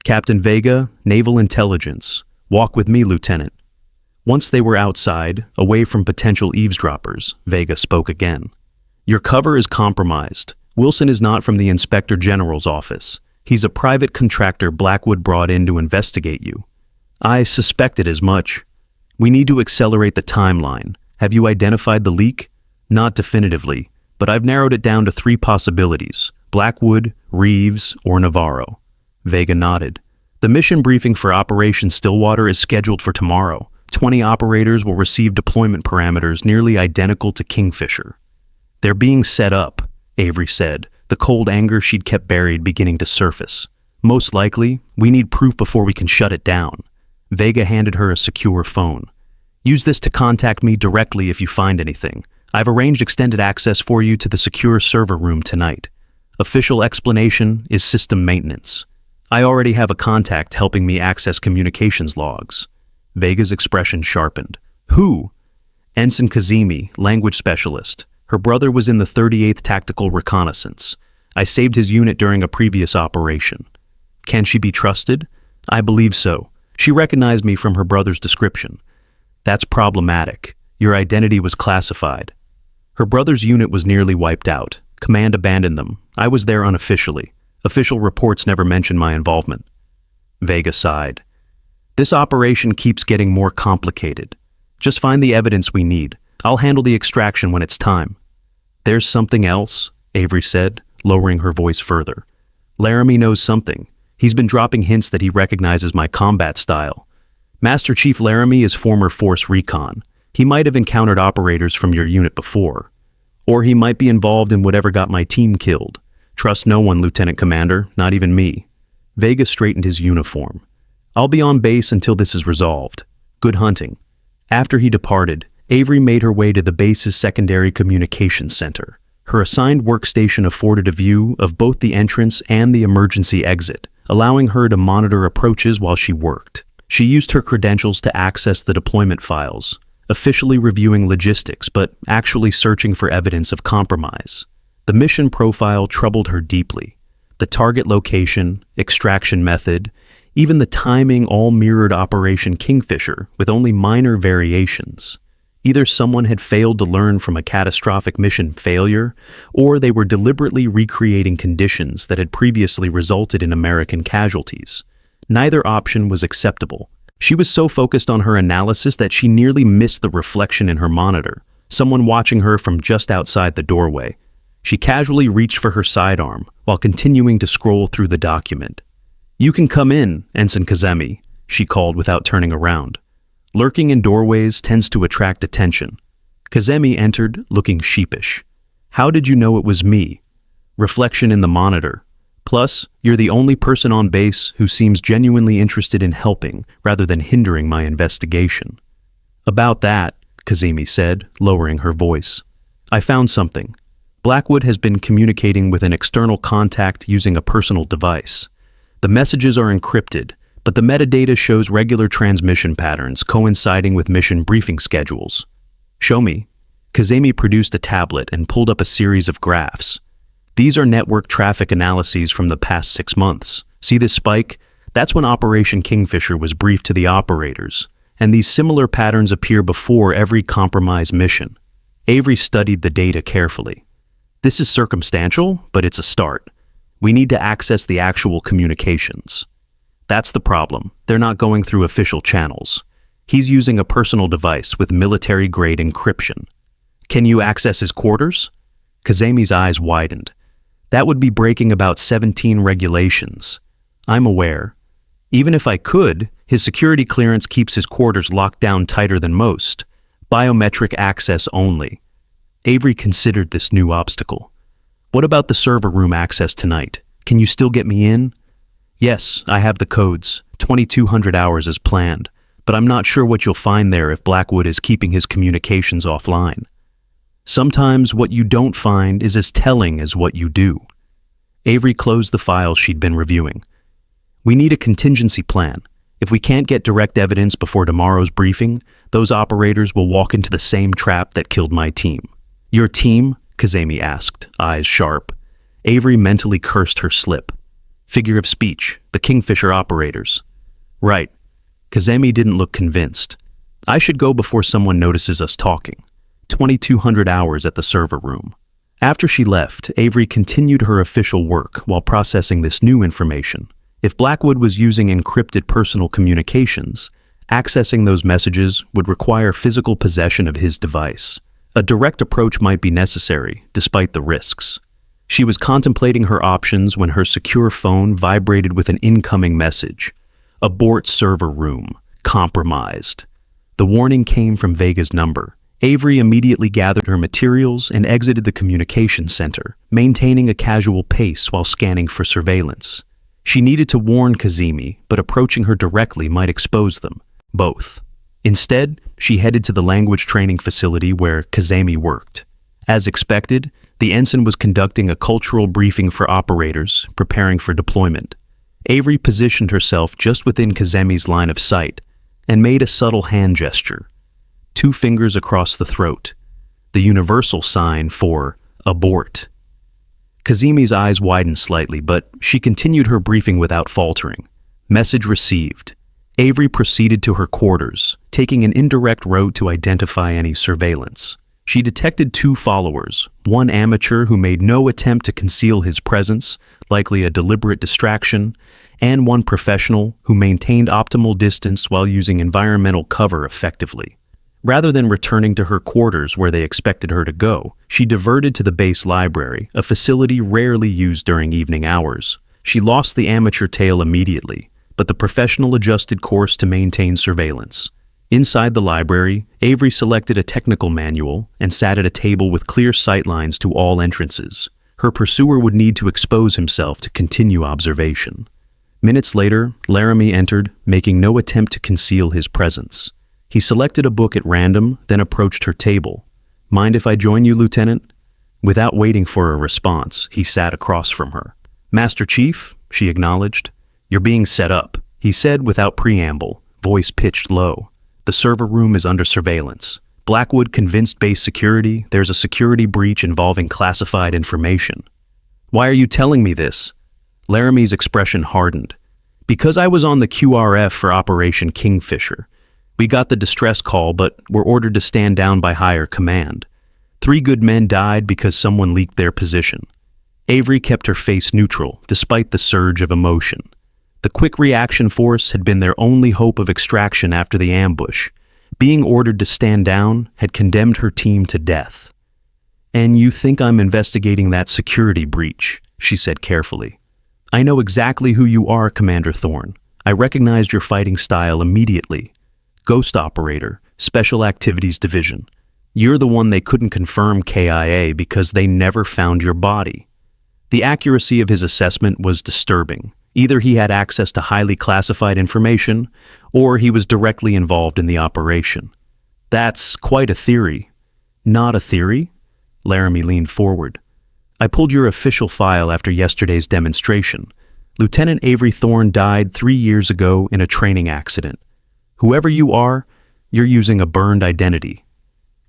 "Captain Vega, Naval Intelligence. Walk with me, Lieutenant." Once they were outside, away from potential eavesdroppers, Vega spoke again. "Your cover is compromised. Wilson is not from the Inspector General's office. He's a private contractor Blackwood brought in to investigate you. I suspected as much. We need to accelerate the timeline. Have you identified the leak? Not definitively, but I've narrowed it down to 3 possibilities: Blackwood, Reeves, or Navarro." Vega nodded. "The mission briefing for Operation Stillwater is scheduled for tomorrow. 20 operators will receive deployment parameters nearly identical to Kingfisher." "They're being set up," Avery said, the cold anger she'd kept buried beginning to surface. "Most likely, we need proof before we can shut it down." Vega handed her a secure phone. "Use this to contact me directly if you find anything. I've arranged extended access for you to the secure server room tonight. Official explanation is system maintenance. I already have a contact helping me access communications logs." Vega's expression sharpened. "Who?" "Ensign Kazemi, language specialist. Her brother was in the 38th Tactical Reconnaissance. I saved his unit during a previous operation." "Can she be trusted?" "I believe so. She recognized me from her brother's description." "That's problematic. Your identity was classified." "Her brother's unit was nearly wiped out. Command abandoned them. I was there unofficially. Official reports never mention my involvement." Vega sighed. "This operation keeps getting more complicated. Just find the evidence we need. I'll handle the extraction when it's time." "There's something else," Avery said, lowering her voice further. "Laramie knows something. He's been dropping hints that he recognizes my combat style. Master Chief Laramie is former Force Recon. He might have encountered operators from your unit before. Or he might be involved in whatever got my team killed. Trust no one, Lieutenant Commander, not even me." Vega straightened his uniform. "I'll be on base until this is resolved. Good hunting." After he departed, Avery made her way to the base's secondary communications center. Her assigned workstation afforded a view of both the entrance and the emergency exit, allowing her to monitor approaches while she worked. She used her credentials to access the deployment files, officially reviewing logistics but actually searching for evidence of compromise. The mission profile troubled her deeply. The target location, extraction method, even the timing all mirrored Operation Kingfisher with only minor variations. Either someone had failed to learn from a catastrophic mission failure, or they were deliberately recreating conditions that had previously resulted in American casualties. Neither option was acceptable. She was so focused on her analysis that she nearly missed the reflection in her monitor, someone watching her from just outside the doorway. She casually reached for her sidearm while continuing to scroll through the document. "You can come in, Ensign Kazemi," she called without turning around. Lurking in doorways tends to attract attention. Kazemi entered, looking sheepish. "How did you know it was me?" Reflection in the monitor. "Plus, you're the only person on base who seems genuinely interested in helping rather than hindering my investigation." About that, Kazemi said, lowering her voice. I found something. Blackwood has been communicating with an external contact using a personal device. The messages are encrypted, but the metadata shows regular transmission patterns coinciding with mission briefing schedules. Show me. Kazemi produced a tablet and pulled up a series of graphs. These are network traffic analyses from the past 6 months. See this spike? That's when Operation Kingfisher was briefed to the operators, and these similar patterns appear before every compromised mission. Avery studied the data carefully. This is circumstantial, but it's a start. We need to access the actual communications. That's the problem. They're not going through official channels. He's using a personal device with military-grade encryption. Can you access his quarters? Kazemi's eyes widened. That would be breaking about 17 regulations. I'm aware. Even if I could, his security clearance keeps his quarters locked down tighter than most. Biometric access only. Avery considered this new obstacle. What about the server room access tonight? Can you still get me in? Yes, I have the codes. 2200 hours as planned. But I'm not sure what you'll find there if Blackwood is keeping his communications offline. Sometimes what you don't find is as telling as what you do. Avery closed the files she'd been reviewing. We need a contingency plan. If we can't get direct evidence before tomorrow's briefing, those operators will walk into the same trap that killed my team. Your team? Kazemi asked, eyes sharp. Avery mentally cursed her slip. Figure of speech, the Kingfisher operators. Right. Kazemi didn't look convinced. I should go before someone notices us talking. 2200 hours at the server room. After she left, Avery continued her official work while processing this new information. If Blackwood was using encrypted personal communications, accessing those messages would require physical possession of his device. A direct approach might be necessary, despite the risks. She was contemplating her options when her secure phone vibrated with an incoming message. Abort server room. Compromised. The warning came from Vega's number. Avery immediately gathered her materials and exited the communications center, maintaining a casual pace while scanning for surveillance. She needed to warn Kazemi, but approaching her directly might expose them. Both. Instead, she headed to the language training facility where Kazemi worked. As expected, the ensign was conducting a cultural briefing for operators, preparing for deployment. Avery positioned herself just within Kazemi's line of sight and made a subtle hand gesture. 2 fingers across the throat, the universal sign for abort. Kazemi's eyes widened slightly, but she continued her briefing without faltering. Message received. Avery proceeded to her quarters, taking an indirect route to identify any surveillance. She detected 2 followers, one amateur who made no attempt to conceal his presence, likely a deliberate distraction, and one professional who maintained optimal distance while using environmental cover effectively. Rather than returning to her quarters where they expected her to go, she diverted to the base library, a facility rarely used during evening hours. She lost the amateur tail immediately, but the professional adjusted course to maintain surveillance. Inside the library, Avery selected a technical manual and sat at a table with clear sightlines to all entrances. Her pursuer would need to expose himself to continue observation. Minutes later, Laramie entered, making no attempt to conceal his presence. He selected a book at random, then approached her table. Mind if I join you, Lieutenant? Without waiting for a response, he sat across from her. Master Chief, she acknowledged. You're being set up, he said without preamble, voice pitched low. The server room is under surveillance. Blackwood convinced base security there's a security breach involving classified information. Why are you telling me this? Laramie's expression hardened. Because I was on the QRF for Operation Kingfisher. We got the distress call, but were ordered to stand down by higher command. 3 good men died because someone leaked their position. Avery kept her face neutral, despite the surge of emotion. The quick reaction force had been their only hope of extraction after the ambush. Being ordered to stand down had condemned her team to death. And you think I'm investigating that security breach, she said carefully. I know exactly who you are, Commander Thorne. I recognized your fighting style immediately. Ghost Operator, Special Activities Division. You're the one they couldn't confirm KIA because they never found your body. The accuracy of his assessment was disturbing. Either he had access to highly classified information, or he was directly involved in the operation. That's quite a theory. Not a theory? Laramie leaned forward. I pulled your official file after yesterday's demonstration. Lieutenant Avery Thorne died 3 years ago in a training accident. Whoever you are, you're using a burned identity.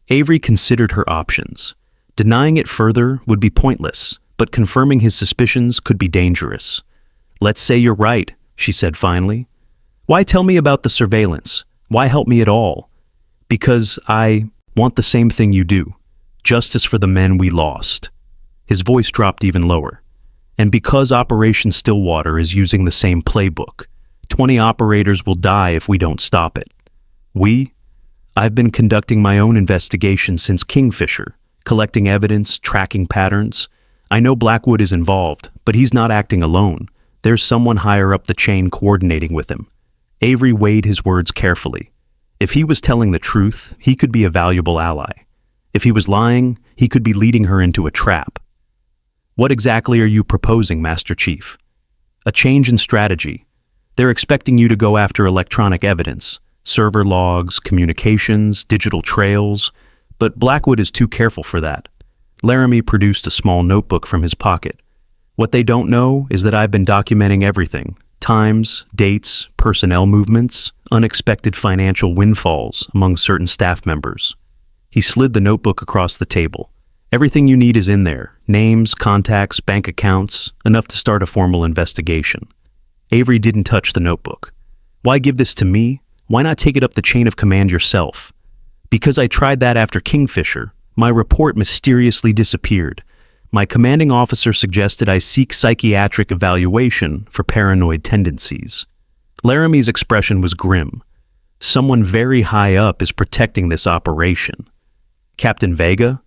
Avery considered her options. Denying it further would be pointless, but confirming his suspicions could be dangerous. Let's say you're right, she said finally. Why tell me about the surveillance? Why help me at all? Because I want the same thing you do. Justice for the men we lost. His voice dropped even lower. And because Operation Stillwater is using the same playbook, 20 operators will die if we don't stop it. I've been conducting my own investigation since Kingfisher, collecting evidence, tracking patterns. I know Blackwood is involved, but he's not acting alone. There's someone higher up the chain coordinating with him. Avery weighed his words carefully. If he was telling the truth, he could be a valuable ally. If he was lying, he could be leading her into a trap. What exactly are you proposing, Master Chief? A change in strategy. They're expecting you to go after electronic evidence, server logs, communications, digital trails, but Blackwood is too careful for that. Laramie produced a small notebook from his pocket. What they don't know is that I've been documenting everything. Times, dates, personnel movements, unexpected financial windfalls among certain staff members. He slid the notebook across the table. Everything you need is in there. Names, contacts, bank accounts, enough to start a formal investigation. Avery didn't touch the notebook. Why give this to me? Why not take it up the chain of command yourself? Because I tried that after Kingfisher, my report mysteriously disappeared. My commanding officer suggested I seek psychiatric evaluation for paranoid tendencies. Laramie's expression was grim. Someone very high up is protecting this operation. Captain Vega?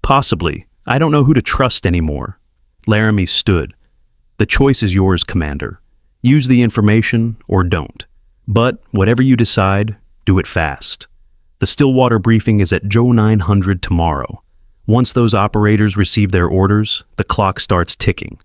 Possibly. I don't know who to trust anymore. Laramie stood. The choice is yours, Commander. Use the information or don't. But whatever you decide, do it fast. The Stillwater briefing is at Joe 900 tomorrow. Once those operators receive their orders, the clock starts ticking.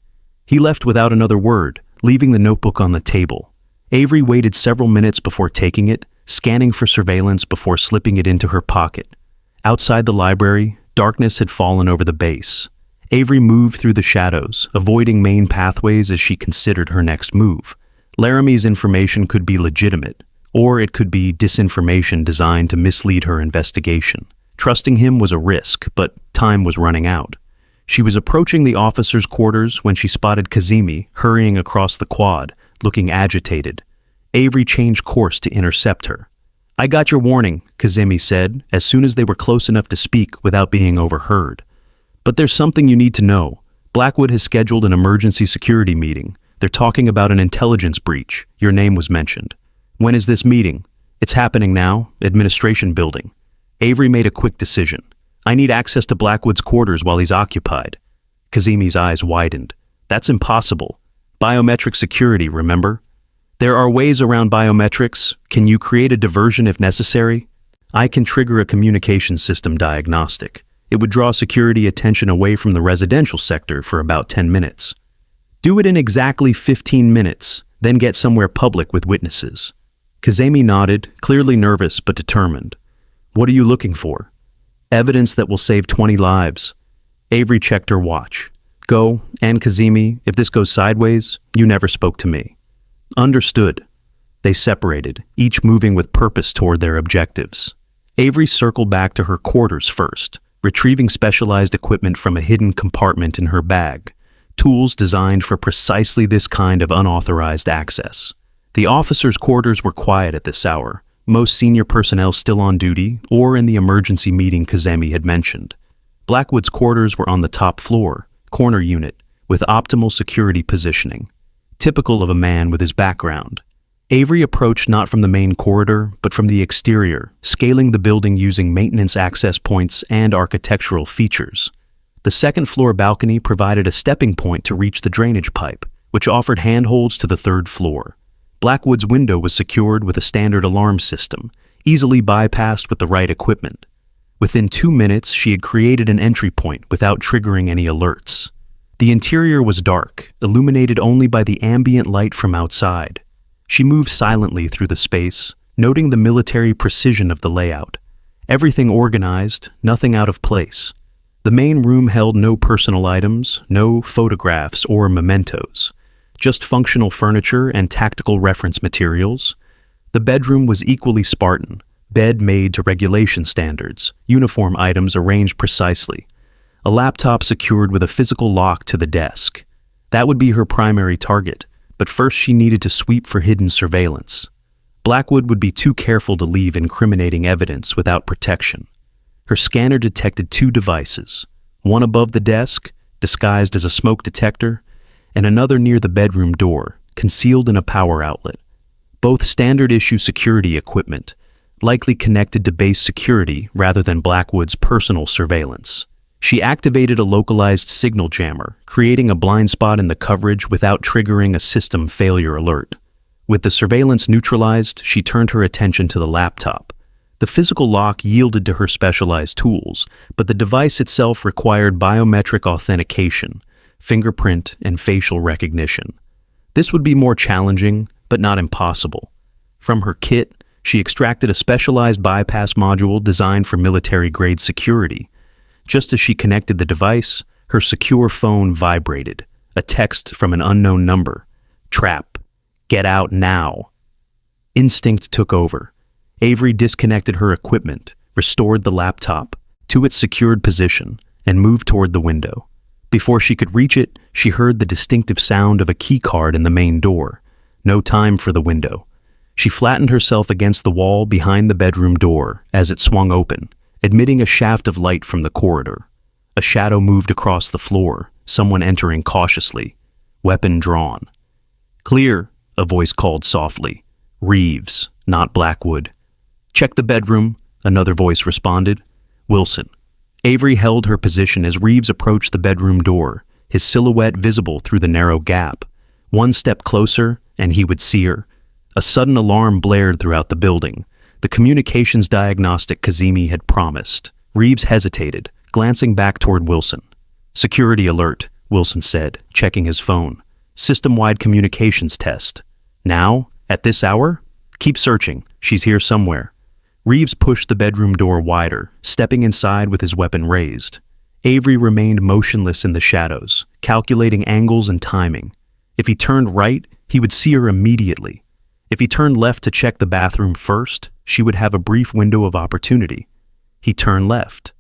He left without another word, leaving the notebook on the table. Avery waited several minutes before taking it, scanning for surveillance before slipping it into her pocket. Outside the library, darkness had fallen over the base. Avery moved through the shadows, avoiding main pathways as she considered her next move. Laramie's information could be legitimate, or it could be disinformation designed to mislead her investigation. Trusting him was a risk, but time was running out. She was approaching the officers' quarters when she spotted Kazemi hurrying across the quad, looking agitated. Avery changed course to intercept her. I got your warning, Kazemi said, as soon as they were close enough to speak without being overheard. But there's something you need to know. Blackwood has scheduled an emergency security meeting. They're talking about an intelligence breach. Your name was mentioned. When is this meeting? It's happening now, administration building. Avery made a quick decision. I need access to Blackwood's quarters while he's occupied. Kazemi's eyes widened. That's impossible. Biometric security, remember? There are ways around biometrics. Can you create a diversion if necessary? I can trigger a communication system diagnostic. It would draw security attention away from the residential sector for about 10 minutes. Do it in exactly 15 minutes, then get somewhere public with witnesses. Kazemi nodded, clearly nervous but determined. What are you looking for? Evidence that will save 20 lives. Avery checked her watch. Go, and Kazemi, if this goes sideways, you never spoke to me. Understood. They separated, each moving with purpose toward their objectives. Avery circled back to her quarters first, retrieving specialized equipment from a hidden compartment in her bag, tools designed for precisely this kind of unauthorized access. The officers' quarters were quiet at this hour, most senior personnel still on duty or in the emergency meeting Kazemi had mentioned. Blackwood's quarters were on the top floor, corner unit, with optimal security positioning, typical of a man with his background. Avery approached not from the main corridor, but from the exterior, scaling the building using maintenance access points and architectural features. The second-floor balcony provided a stepping point to reach the drainage pipe, which offered handholds to the third floor. Blackwood's window was secured with a standard alarm system, easily bypassed with the right equipment. Within 2 minutes, she had created an entry point without triggering any alerts. The interior was dark, illuminated only by the ambient light from outside. She moved silently through the space, noting the military precision of the layout. Everything organized, nothing out of place. The main room held no personal items, no photographs or mementos, just functional furniture and tactical reference materials. The bedroom was equally Spartan, bed made to regulation standards, uniform items arranged precisely, a laptop secured with a physical lock to the desk. That would be her primary target, but first she needed to sweep for hidden surveillance. Blackwood would be too careful to leave incriminating evidence without protection. Her scanner detected two devices, one above the desk, disguised as a smoke detector, and another near the bedroom door, concealed in a power outlet. Both standard-issue security equipment, likely connected to base security rather than Blackwood's personal surveillance. She activated a localized signal jammer, creating a blind spot in the coverage without triggering a system failure alert. With the surveillance neutralized, she turned her attention to the laptop. The physical lock yielded to her specialized tools, but the device itself required biometric authentication, fingerprint, and facial recognition. This would be more challenging, but not impossible. From her kit, she extracted a specialized bypass module designed for military-grade security. Just as she connected the device, her secure phone vibrated. A text from an unknown number. "Trap. Get out now." Instinct took over. Avery disconnected her equipment, restored the laptop to its secured position, and moved toward the window. Before she could reach it, she heard the distinctive sound of a key card in the main door. No time for the window. She flattened herself against the wall behind the bedroom door as it swung open, admitting a shaft of light from the corridor. A shadow moved across the floor, someone entering cautiously, weapon drawn. "Clear," a voice called softly. "Reeves, not Blackwood." "Check the bedroom," another voice responded. "Wilson." Avery held her position as Reeves approached the bedroom door, his silhouette visible through the narrow gap. One step closer, and he would see her. A sudden alarm blared throughout the building, the communications diagnostic Kazemi had promised. Reeves hesitated, glancing back toward Wilson. "Security alert," Wilson said, checking his phone. "System-wide communications test. Now? At this hour? Keep searching. She's here somewhere." Reeves pushed the bedroom door wider, stepping inside with his weapon raised. Avery remained motionless in the shadows, calculating angles and timing. If he turned right, he would see her immediately. If he turned left to check the bathroom first, she would have a brief window of opportunity. He turned left.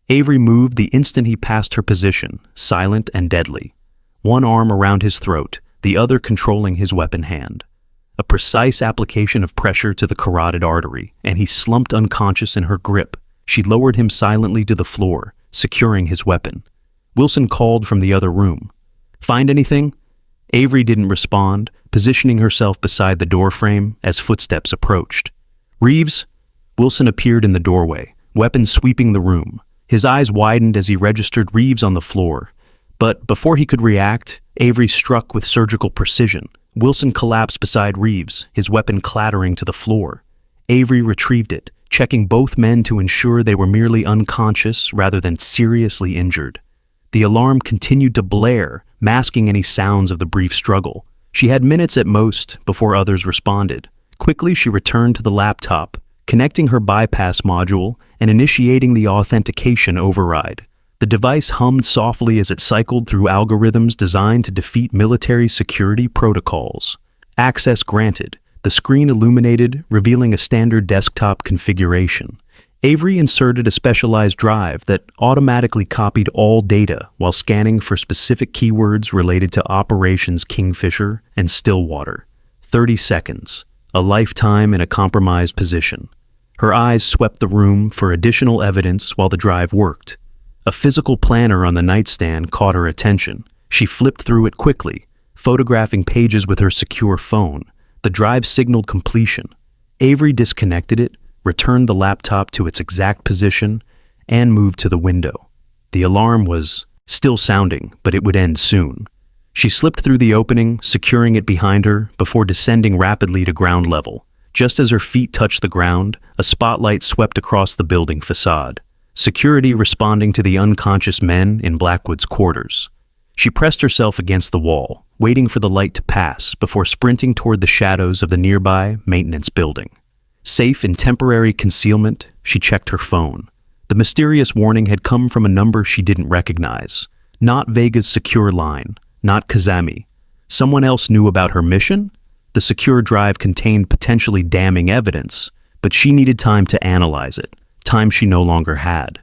Avery moved the instant he passed her position, silent and deadly. One arm around his throat, the other controlling his weapon hand. A precise application of pressure to the carotid artery, and he slumped unconscious in her grip. She lowered him silently to the floor, securing his weapon. Wilson called from the other room. "Find anything?" Avery didn't respond, positioning herself beside the doorframe as footsteps approached. "Reeves?" Wilson appeared in the doorway, weapon sweeping the room. His eyes widened as he registered Reeves on the floor. But before he could react, Avery struck with surgical precision. Wilson collapsed beside Reeves, his weapon clattering to the floor. Avery retrieved it, checking both men to ensure they were merely unconscious rather than seriously injured. The alarm continued to blare, masking any sounds of the brief struggle. She had minutes at most before others responded. Quickly, she returned to the laptop, connecting her bypass module and initiating the authentication override. The device hummed softly as it cycled through algorithms designed to defeat military security protocols. Access granted. The screen illuminated, revealing a standard desktop configuration. Avery inserted a specialized drive that automatically copied all data while scanning for specific keywords related to Operations Kingfisher and Stillwater. 30 seconds. A lifetime in a compromised position. Her eyes swept the room for additional evidence while the drive worked. A physical planner on the nightstand caught her attention. She flipped through it quickly, photographing pages with her secure phone. The drive signaled completion. Avery disconnected it, returned the laptop to its exact position, and moved to the window. The alarm was still sounding, but it would end soon. She slipped through the opening, securing it behind her before descending rapidly to ground level. Just as her feet touched the ground, a spotlight swept across the building facade. Security responding to the unconscious men in Blackwood's quarters. She pressed herself against the wall, waiting for the light to pass before sprinting toward the shadows of the nearby maintenance building. Safe in temporary concealment, she checked her phone. The mysterious warning had come from a number she didn't recognize. Not Vega's secure line, not Kazami. Someone else knew about her mission? The secure drive contained potentially damning evidence, but she needed time to analyze it, time she no longer had.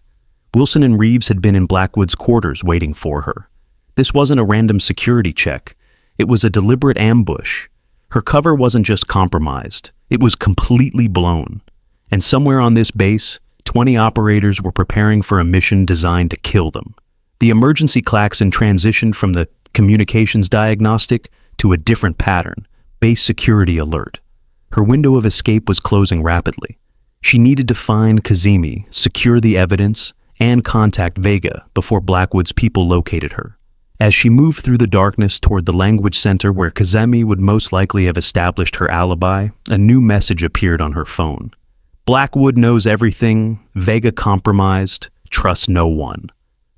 Wilson and Reeves had been in Blackwood's quarters waiting for her. This wasn't a random security check. It was a deliberate ambush. Her cover wasn't just compromised, it was completely blown. And somewhere on this base, 20 operators were preparing for a mission designed to kill them. The emergency klaxon transitioned from the communications diagnostic to a different pattern, base security alert. Her window of escape was closing rapidly. She needed to find Kazemi, secure the evidence, and contact Vega before Blackwood's people located her. As she moved through the darkness toward the language center where Kazemi would most likely have established her alibi, a new message appeared on her phone. Blackwood knows everything, Vega compromised, trust no one.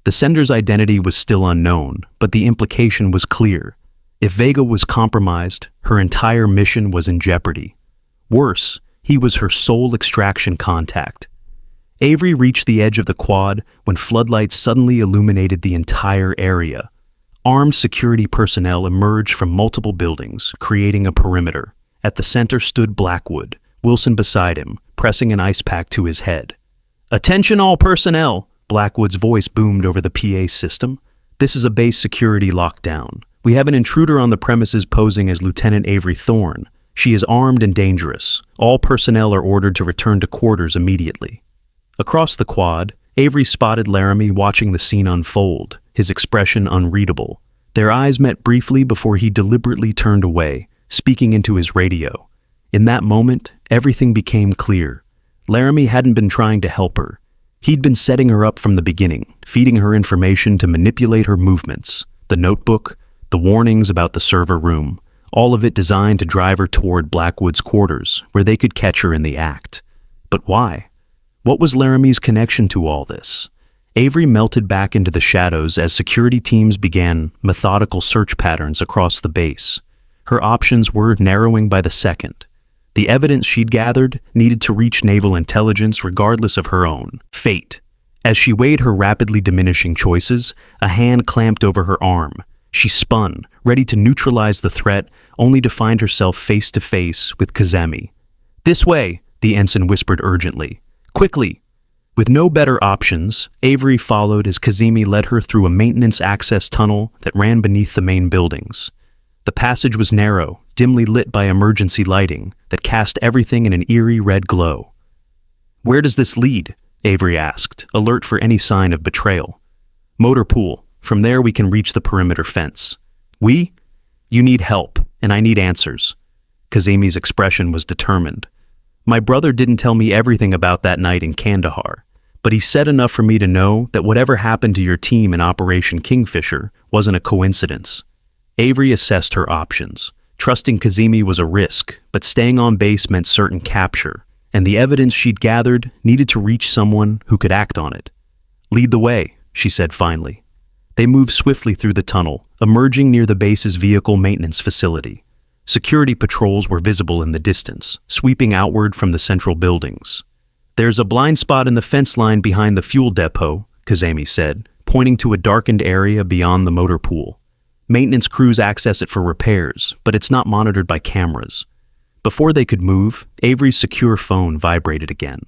The sender's identity was still unknown, but the implication was clear. If Vega was compromised, her entire mission was in jeopardy. Worse, he was her sole extraction contact. Avery reached the edge of the quad when floodlights suddenly illuminated the entire area. Armed security personnel emerged from multiple buildings, creating a perimeter. At the center stood Blackwood, Wilson beside him, pressing an ice pack to his head. "Attention all personnel!" Blackwood's voice boomed over the PA system. "This is a base security lockdown. We have an intruder on the premises posing as Lieutenant Avery Thorne. She is armed and dangerous. All personnel are ordered to return to quarters immediately." Across the quad, Avery spotted Laramie watching the scene unfold, his expression unreadable. Their eyes met briefly before he deliberately turned away, speaking into his radio. In that moment, everything became clear. Laramie hadn't been trying to help her. He'd been setting her up from the beginning, feeding her information to manipulate her movements. The notebook, the warnings about the server room, all of it designed to drive her toward Blackwood's quarters, where they could catch her in the act. But why? What was Laramie's connection to all this? Avery melted back into the shadows as security teams began methodical search patterns across the base. Her options were narrowing by the second. The evidence she'd gathered needed to reach naval intelligence regardless of her own fate. As she weighed her rapidly diminishing choices, a hand clamped over her arm. She spun, ready to neutralize the threat, only to find herself face to face with Kazemi. "This way," the ensign whispered urgently. "Quickly!" With no better options, Avery followed as Kazemi led her through a maintenance access tunnel that ran beneath the main buildings. The passage was narrow, dimly lit by emergency lighting that cast everything in an eerie red glow. "Where does this lead?" Avery asked, alert for any sign of betrayal. "Motor pool. From there we can reach the perimeter fence." "We? You need help, and I need answers." Kazemi's expression was determined. "My brother didn't tell me everything about that night in Kandahar, but he said enough for me to know that whatever happened to your team in Operation Kingfisher wasn't a coincidence." Avery assessed her options. Trusting Kazemi was a risk, but staying on base meant certain capture, and the evidence she'd gathered needed to reach someone who could act on it. "Lead the way," she said finally. They moved swiftly through the tunnel, emerging near the base's vehicle maintenance facility. Security patrols were visible in the distance, sweeping outward from the central buildings. "There's a blind spot in the fence line behind the fuel depot," Kazemi said, pointing to a darkened area beyond the motor pool. "Maintenance crews access it for repairs, but it's not monitored by cameras." Before they could move, Avery's secure phone vibrated again.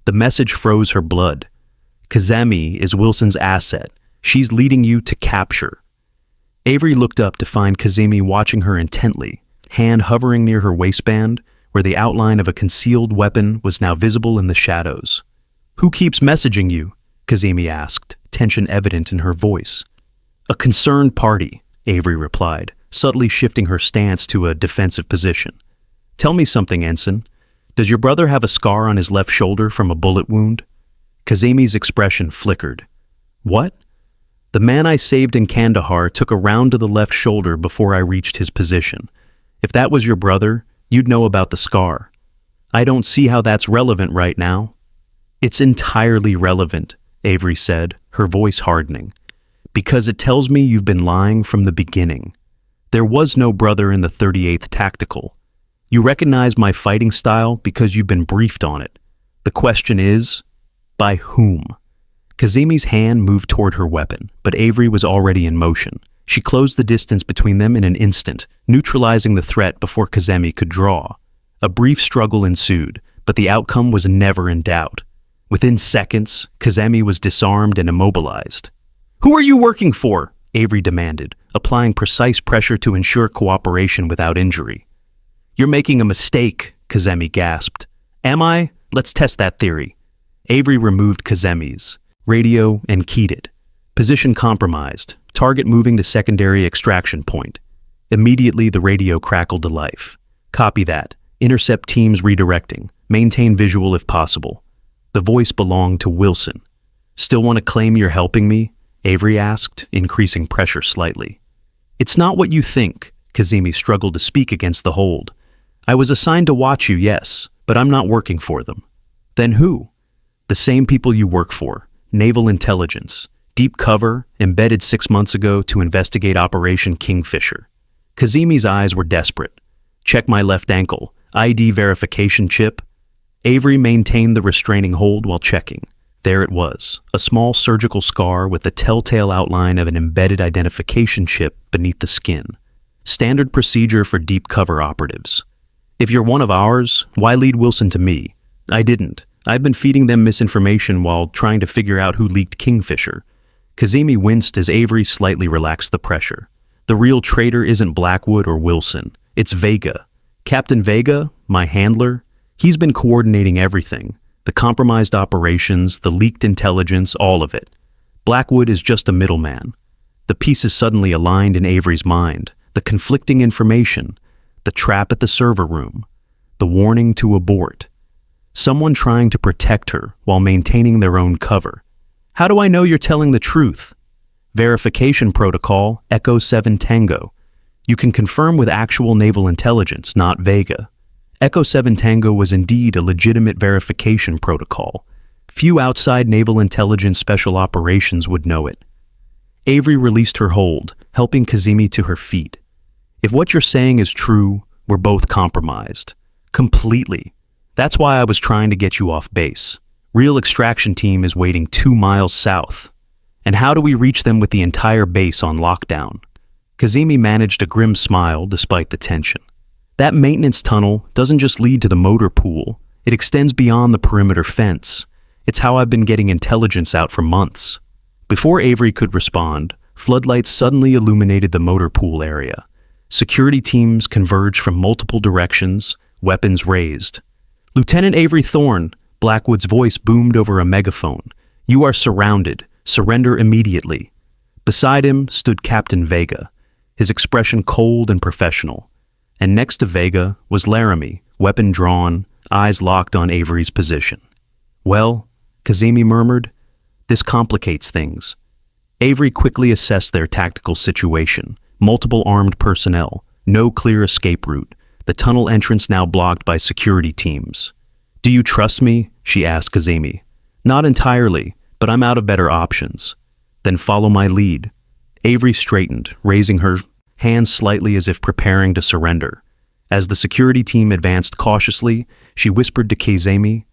The message froze her blood. "Kazemi is Wilson's asset. She's leading you to capture." Avery looked up to find Kazemi watching her intently, hand hovering near her waistband, where the outline of a concealed weapon was now visible in the shadows. "Who keeps messaging you?" Kazemi asked, tension evident in her voice. "A concerned party," Avery replied, subtly shifting her stance to a defensive position. "Tell me something, Ensign. Does your brother have a scar on his left shoulder from a bullet wound?" Kazemi's expression flickered. "What?" "The man I saved in Kandahar took a round to the left shoulder before I reached his position. If that was your brother, you'd know about the scar." "I don't see how that's relevant right now." "It's entirely relevant," Avery said, her voice hardening. "Because it tells me you've been lying from the beginning. There was no brother in the 38th Tactical. You recognize my fighting style because you've been briefed on it. The question is, by whom? Kazemi's hand moved toward her weapon, but Avery was already in motion. She closed the distance between them in an instant, neutralizing the threat before Kazemi could draw. A brief struggle ensued, but the outcome was never in doubt. Within seconds, Kazemi was disarmed and immobilized. "Who are you working for?" Avery demanded, applying precise pressure to ensure cooperation without injury. "You're making a mistake," Kazemi gasped. "Am I? Let's test that theory." Avery removed Kazemi's radio and keyed it. Position compromised. Target moving to secondary extraction point. Immediately, the radio crackled to life. "Copy that. Intercept teams redirecting. Maintain visual if possible." The voice belonged to Wilson. "Still want to claim you're helping me?" Avery asked, increasing pressure slightly. "It's not what you think." Kazemi struggled to speak against the hold. "I was assigned to watch you, yes, but I'm not working for them." "Then who?" "The same people you work for. Naval Intelligence. Deep cover, embedded 6 months ago to investigate Operation Kingfisher." Kazemi's eyes were desperate. "Check my left ankle. ID verification chip." Avery maintained the restraining hold while checking. There it was, a small surgical scar with the telltale outline of an embedded identification chip beneath the skin. Standard procedure for deep cover operatives. "If you're one of ours, why lead Wilson to me?" "I didn't. I've been feeding them misinformation while trying to figure out who leaked Kingfisher." Kazemi winced as Avery slightly relaxed the pressure. "The real traitor isn't Blackwood or Wilson. It's Vega. Captain Vega, my handler, he's been coordinating everything. The compromised operations, the leaked intelligence, all of it. Blackwood is just a middleman." The pieces suddenly aligned in Avery's mind. The conflicting information, the trap at the server room, the warning to abort. Someone trying to protect her while maintaining their own cover. "How do I know you're telling the truth?" "Verification protocol, Echo 7 Tango. You can confirm with actual naval intelligence, not Vega." Echo 7 Tango was indeed a legitimate verification protocol. Few outside naval intelligence special operations would know it. Avery released her hold, helping Kazemi to her feet. "If what you're saying is true, we're both compromised. Completely. That's why I was trying to get you off base. Real extraction team is waiting 2 miles south. And how do we reach them with the entire base on lockdown?" Kazemi managed a grim smile despite the tension. "That maintenance tunnel doesn't just lead to the motor pool. It extends beyond the perimeter fence. It's how I've been getting intelligence out for months." Before Avery could respond, floodlights suddenly illuminated the motor pool area. Security teams converged from multiple directions, weapons raised. "Lieutenant Avery Thorne," Blackwood's voice boomed over a megaphone. "You are surrounded. Surrender immediately." Beside him stood Captain Vega, his expression cold and professional. And next to Vega was Laramie, weapon drawn, eyes locked on Avery's position. "Well," Kazemi murmured, "this complicates things." Avery quickly assessed their tactical situation. Multiple armed personnel, no clear escape route, the tunnel entrance now blocked by security teams. "Do you trust me?" she asked Kazemi. "Not entirely, but I'm out of better options." "Then follow my lead." Avery straightened, raising her hands slightly as if preparing to surrender. As the security team advanced cautiously, she whispered to Kazemi,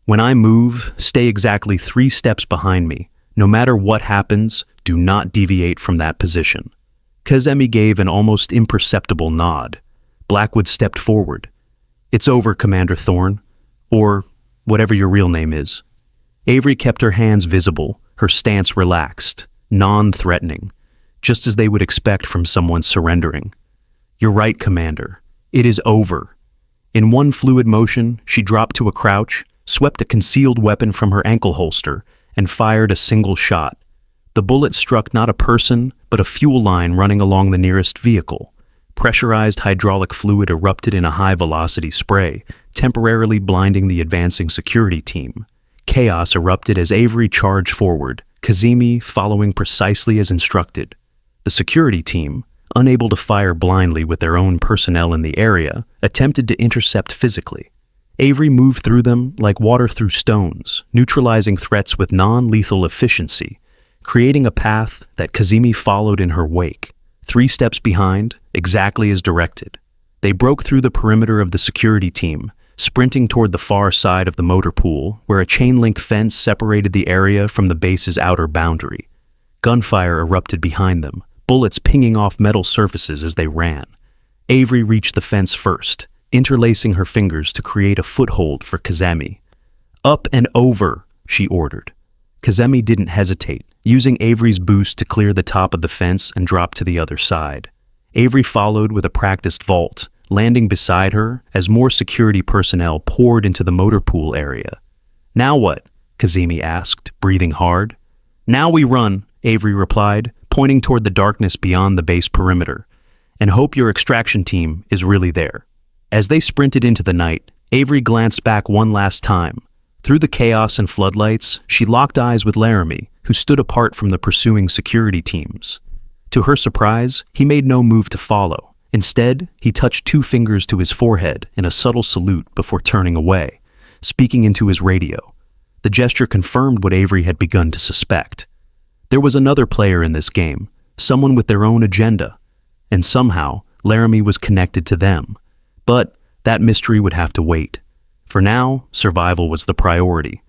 "When I move, stay exactly 3 steps behind me. No matter what happens, do not deviate from that position." Kazemi gave an almost imperceptible nod. Blackwood stepped forward. "It's over, Commander Thorne. Or whatever your real name is." Avery kept her hands visible, her stance relaxed, non-threatening, just as they would expect from someone surrendering. "You're right, Commander. It is over." In one fluid motion, she dropped to a crouch, swept a concealed weapon from her ankle holster, and fired a single shot. The bullet struck not a person, but a fuel line running along the nearest vehicle. Pressurized hydraulic fluid erupted in a high-velocity spray, temporarily blinding the advancing security team. Chaos erupted as Avery charged forward, Kazemi following precisely as instructed. The security team, unable to fire blindly with their own personnel in the area, attempted to intercept physically. Avery moved through them like water through stones, neutralizing threats with non-lethal efficiency, creating a path that Kazemi followed in her wake, 3 steps behind, exactly as directed. They broke through the perimeter of the security team, sprinting toward the far side of the motor pool, where a chain-link fence separated the area from the base's outer boundary. Gunfire erupted behind them, bullets pinging off metal surfaces as they ran. Avery reached the fence first, interlacing her fingers to create a foothold for Kazemi. "Up and over," she ordered. Kazemi didn't hesitate, using Avery's boost to clear the top of the fence and drop to the other side. Avery followed with a practiced vault, landing beside her as more security personnel poured into the motor pool area. "Now what?" Kazemi asked, breathing hard. "Now we run," Avery replied, pointing toward the darkness beyond the base perimeter, "and hope your extraction team is really there." As they sprinted into the night, Avery glanced back one last time. Through the chaos and floodlights, she locked eyes with Laramie, who stood apart from the pursuing security teams. To her surprise, he made no move to follow. Instead, he touched 2 fingers to his forehead in a subtle salute before turning away, speaking into his radio. The gesture confirmed what Avery had begun to suspect. There was another player in this game, someone with their own agenda, and somehow Laramie was connected to them. But that mystery would have to wait. For now, survival was the priority.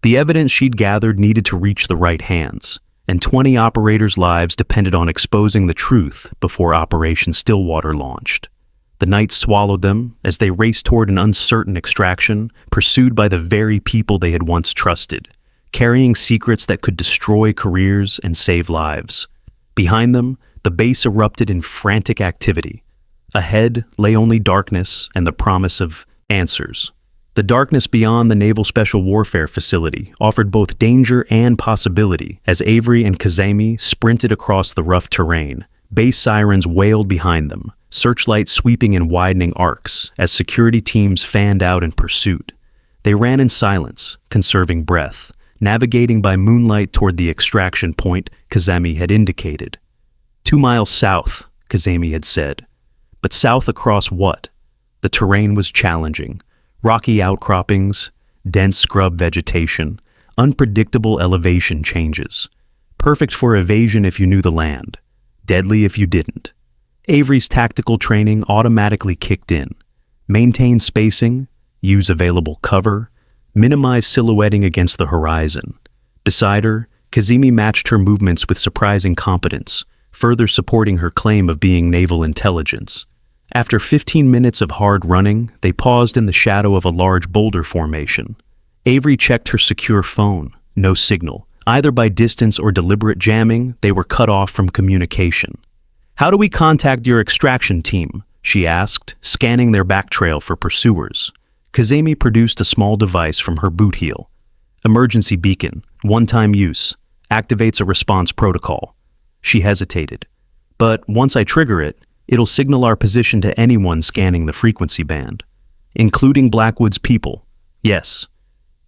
The evidence she'd gathered needed to reach the right hands, and 20 operators' lives depended on exposing the truth before Operation Stillwater launched. The night swallowed them as they raced toward an uncertain extraction, pursued by the very people they had once trusted, carrying secrets that could destroy careers and save lives. Behind them, the base erupted in frantic activity. Ahead lay only darkness and the promise of answers. The darkness beyond the Naval Special Warfare Facility offered both danger and possibility as Avery and Kazemi sprinted across the rough terrain. Base sirens wailed behind them, searchlights sweeping in widening arcs as security teams fanned out in pursuit. They ran in silence, conserving breath, navigating by moonlight toward the extraction point Kazemi had indicated. 2 miles south, Kazemi had said. But south across what? The terrain was challenging. Rocky outcroppings, dense scrub vegetation, unpredictable elevation changes. Perfect for evasion if you knew the land, deadly if you didn't. Avery's tactical training automatically kicked in. Maintain spacing, use available cover, minimize silhouetting against the horizon. Beside her, Kazemi matched her movements with surprising competence, further supporting her claim of being naval intelligence. After 15 minutes of hard running, they paused in the shadow of a large boulder formation. Avery checked her secure phone. No signal. Either by distance or deliberate jamming, they were cut off from communication. "How do we contact your extraction team?" she asked, scanning their back trail for pursuers. Kazemi produced a small device from her boot heel. "Emergency beacon, one-time use, activates a response protocol." She hesitated. "But once I trigger it, it'll signal our position to anyone scanning the frequency band, including Blackwood's people." Yes.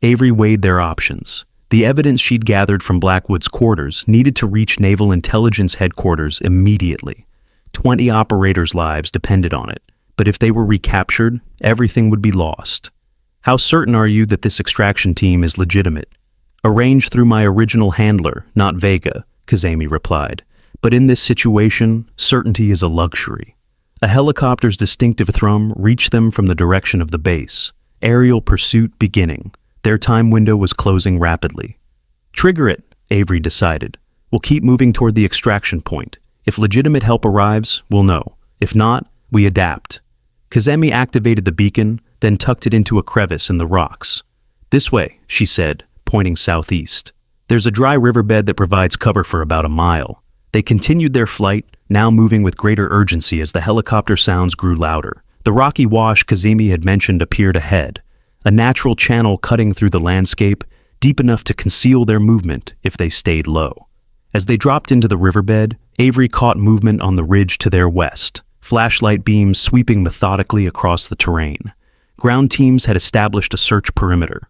Avery weighed their options. The evidence she'd gathered from Blackwood's quarters needed to reach Naval Intelligence Headquarters immediately. 20 operators' lives depended on it, but if they were recaptured, everything would be lost. "How certain are you that this extraction team is legitimate?" "Arranged through my original handler, not Vega," Kazemi replied. "But in this situation, certainty is a luxury." A helicopter's distinctive thrum reached them from the direction of the base. Aerial pursuit beginning. Their time window was closing rapidly. "Trigger it," Avery decided. "We'll keep moving toward the extraction point. If legitimate help arrives, we'll know. If not, we adapt." Kazemi activated the beacon, then tucked it into a crevice in the rocks. "This way," she said, pointing southeast. "There's a dry riverbed that provides cover for about a mile." They continued their flight, now moving with greater urgency as the helicopter sounds grew louder. The rocky wash Kazemi had mentioned appeared ahead, a natural channel cutting through the landscape, deep enough to conceal their movement if they stayed low. As they dropped into the riverbed, Avery caught movement on the ridge to their west, flashlight beams sweeping methodically across the terrain. Ground teams had established a search perimeter.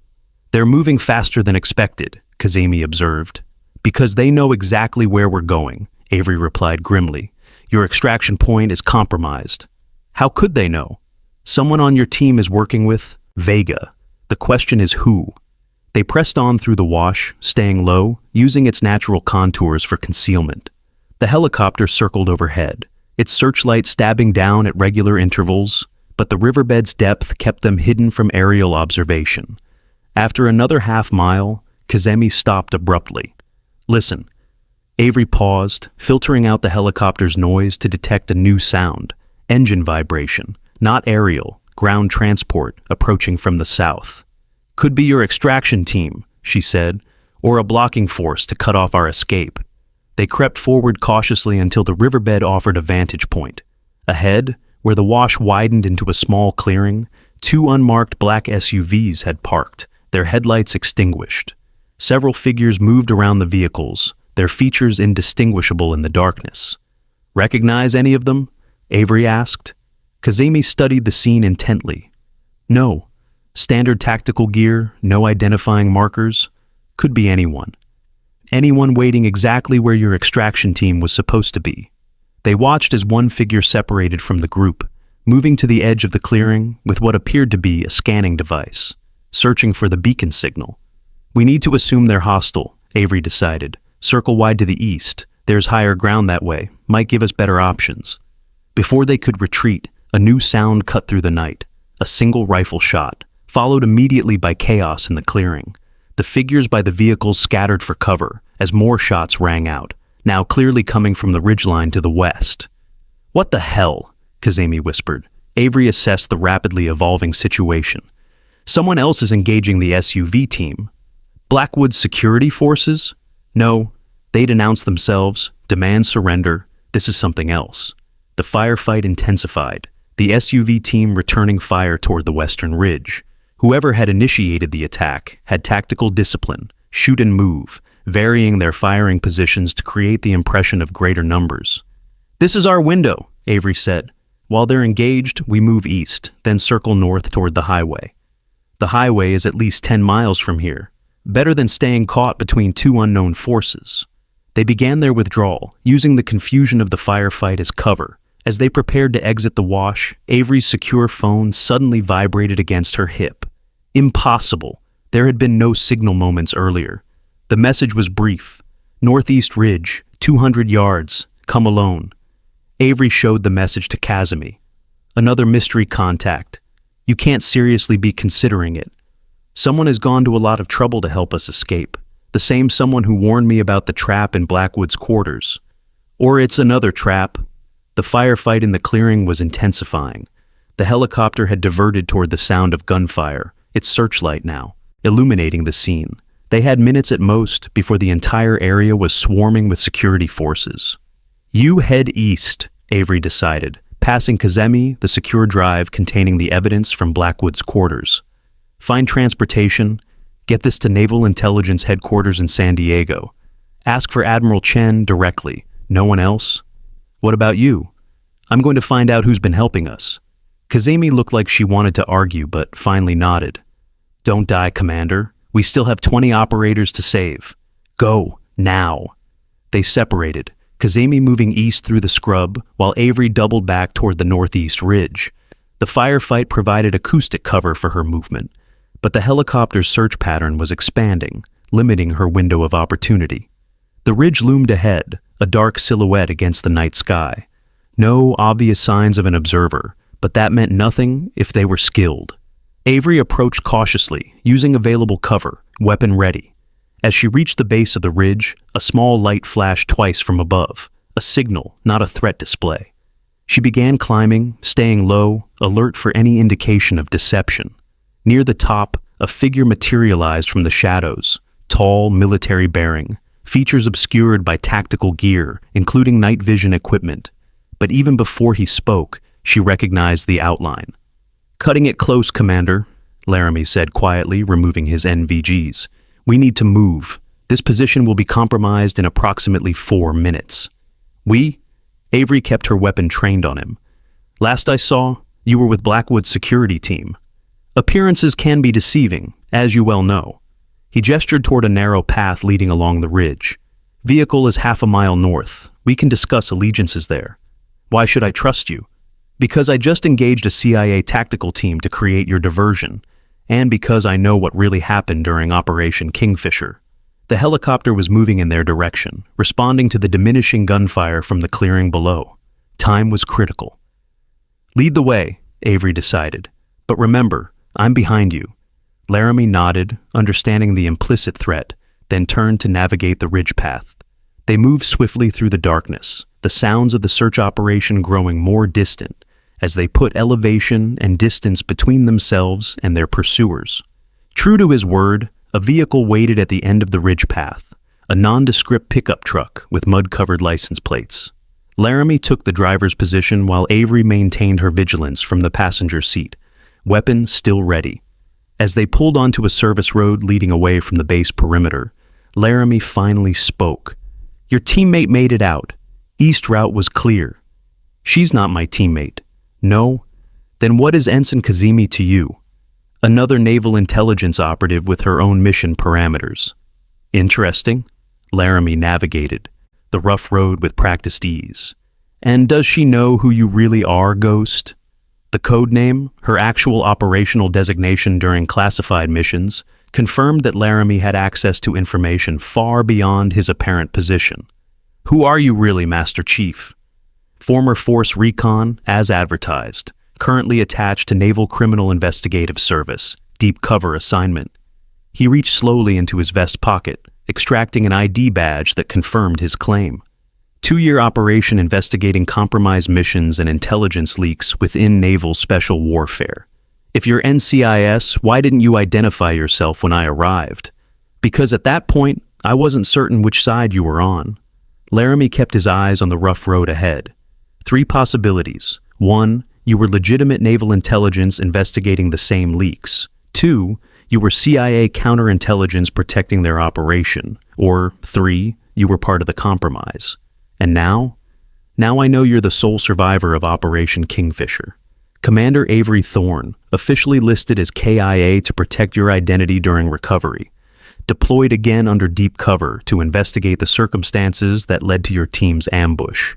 "They're moving faster than expected," Kazemi observed. "Because they know exactly where we're going," Avery replied grimly. "Your extraction point is compromised." "How could they know?" "Someone on your team is working with Vega. The question is who?" They pressed on through the wash, staying low, using its natural contours for concealment. The helicopter circled overhead, its searchlight stabbing down at regular intervals, but the riverbed's depth kept them hidden from aerial observation. After another half-mile, Kazemi stopped abruptly. "Listen." Avery paused, filtering out the helicopter's noise to detect a new sound. Engine vibration, not aerial, ground transport approaching from the south. "Could be your extraction team," she said, "or a blocking force to cut off our escape." They crept forward cautiously until the riverbed offered a vantage point. Ahead, where the wash widened into a small clearing, two unmarked black SUVs had parked, their headlights extinguished. Several figures moved around the vehicles, their features indistinguishable in the darkness. "Recognize any of them?" Avery asked. Kazemi studied the scene intently. "No. Standard tactical gear, no identifying markers. Could be anyone. Anyone waiting exactly where your extraction team was supposed to be." They watched as one figure separated from the group, moving to the edge of the clearing with what appeared to be a scanning device, searching for the beacon signal. "We need to assume they're hostile," Avery decided. "Circle wide to the east. There's higher ground that way. Might give us better options." Before they could retreat, a new sound cut through the night. A single rifle shot, followed immediately by chaos in the clearing. The figures by the vehicles scattered for cover as more shots rang out, now clearly coming from the ridgeline to the west. "What the hell?" Kazemi whispered. Avery assessed the rapidly evolving situation. "Someone else is engaging the SUV team. Blackwood's security forces? No, they'd announced themselves, demand surrender. This is something else." The firefight intensified, the SUV team returning fire toward the western ridge. Whoever had initiated the attack had tactical discipline, shoot and move, varying their firing positions to create the impression of greater numbers. "This is our window," Avery said. "While they're engaged, we move east, then circle north toward the highway. The highway is at least 10 miles from here. Better than staying caught between two unknown forces." They began their withdrawal, using the confusion of the firefight as cover. As they prepared to exit the wash, Avery's secure phone suddenly vibrated against her hip. Impossible. There had been no signal moments earlier. The message was brief. "Northeast Ridge, 200 yards, come alone." Avery showed the message to Kazemi. "Another mystery contact. You can't seriously be considering it. Someone has gone to a lot of trouble to help us escape. The same someone who warned me about the trap in Blackwood's quarters. Or it's another trap." The firefight in the clearing was intensifying. The helicopter had diverted toward the sound of gunfire, its searchlight now, illuminating the scene. They had minutes at most before the entire area was swarming with security forces. "You head east," Avery decided, passing Kazemi the secure drive containing the evidence from Blackwood's quarters. "Find transportation, get this to Naval Intelligence Headquarters in San Diego. Ask for Admiral Chen directly, no one else." "What about you?" "I'm going to find out who's been helping us." Kazemi looked like she wanted to argue, but finally nodded. "Don't die, Commander. We still have 20 operators to save. Go, now." They separated, Kazemi moving east through the scrub, while Avery doubled back toward the northeast ridge. The firefight provided acoustic cover for her movement, but the helicopter's search pattern was expanding, limiting her window of opportunity. The ridge loomed ahead, a dark silhouette against the night sky. No obvious signs of an observer, but that meant nothing if they were skilled. Avery approached cautiously, using available cover, weapon ready. As she reached the base of the ridge, a small light flashed twice from above, a signal, not a threat display. She began climbing, staying low, alert for any indication of deception. Near the top, a figure materialized from the shadows, tall, military-bearing, features obscured by tactical gear, including night vision equipment. But even before he spoke, she recognized the outline. "Cutting it close, Commander," Laramie said quietly, removing his NVGs. "We need to move. This position will be compromised in approximately 4 minutes." "We?" Avery kept her weapon trained on him. "Last I saw, you were with Blackwood's security team. Appearances can be deceiving, as you well know." He gestured toward a narrow path leading along the ridge. "Vehicle is half a mile north. We can discuss allegiances there." "Why should I trust you?" "Because I just engaged a CIA tactical team to create your diversion, and because I know what really happened during Operation Kingfisher." The helicopter was moving in their direction, responding to the diminishing gunfire from the clearing below. Time was critical. "Lead the way," Avery decided. "But remember, I'm behind you." Laramie nodded, understanding the implicit threat, then turned to navigate the ridge path. They moved swiftly through the darkness, the sounds of the search operation growing more distant as they put elevation and distance between themselves and their pursuers. True to his word, a vehicle waited at the end of the ridge path, a nondescript pickup truck with mud-covered license plates. Laramie took the driver's position while Avery maintained her vigilance from the passenger seat, weapon still ready. As they pulled onto a service road leading away from the base perimeter, Laramie finally spoke. "Your teammate made it out. East route was clear." "She's not my teammate." "No? Then what is Ensign Kazemi to you?" "Another naval intelligence operative with her own mission parameters." "Interesting." Laramie navigated the rough road with practiced ease. "And does she know who you really are, Ghost?" The code name, her actual operational designation during classified missions, confirmed that Laramie had access to information far beyond his apparent position. "Who are you really, Master Chief?" "Former Force Recon, as advertised, currently attached to Naval Criminal Investigative Service, deep cover assignment." He reached slowly into his vest pocket, extracting an ID badge that confirmed his claim. 2-year operation investigating compromised missions and intelligence leaks within naval special warfare. "If you're NCIS, why didn't you identify yourself when I arrived?" "Because at that point, I wasn't certain which side you were on." Laramie kept his eyes on the rough road ahead. 3 possibilities. 1, you were legitimate naval intelligence investigating the same leaks. 2, you were CIA counterintelligence protecting their operation. Or 3, you were part of the compromise. And now? Now I know you're the sole survivor of Operation Kingfisher. Commander Avery Thorne, officially listed as KIA to protect your identity during recovery. Deployed again under deep cover to investigate the circumstances that led to your team's ambush.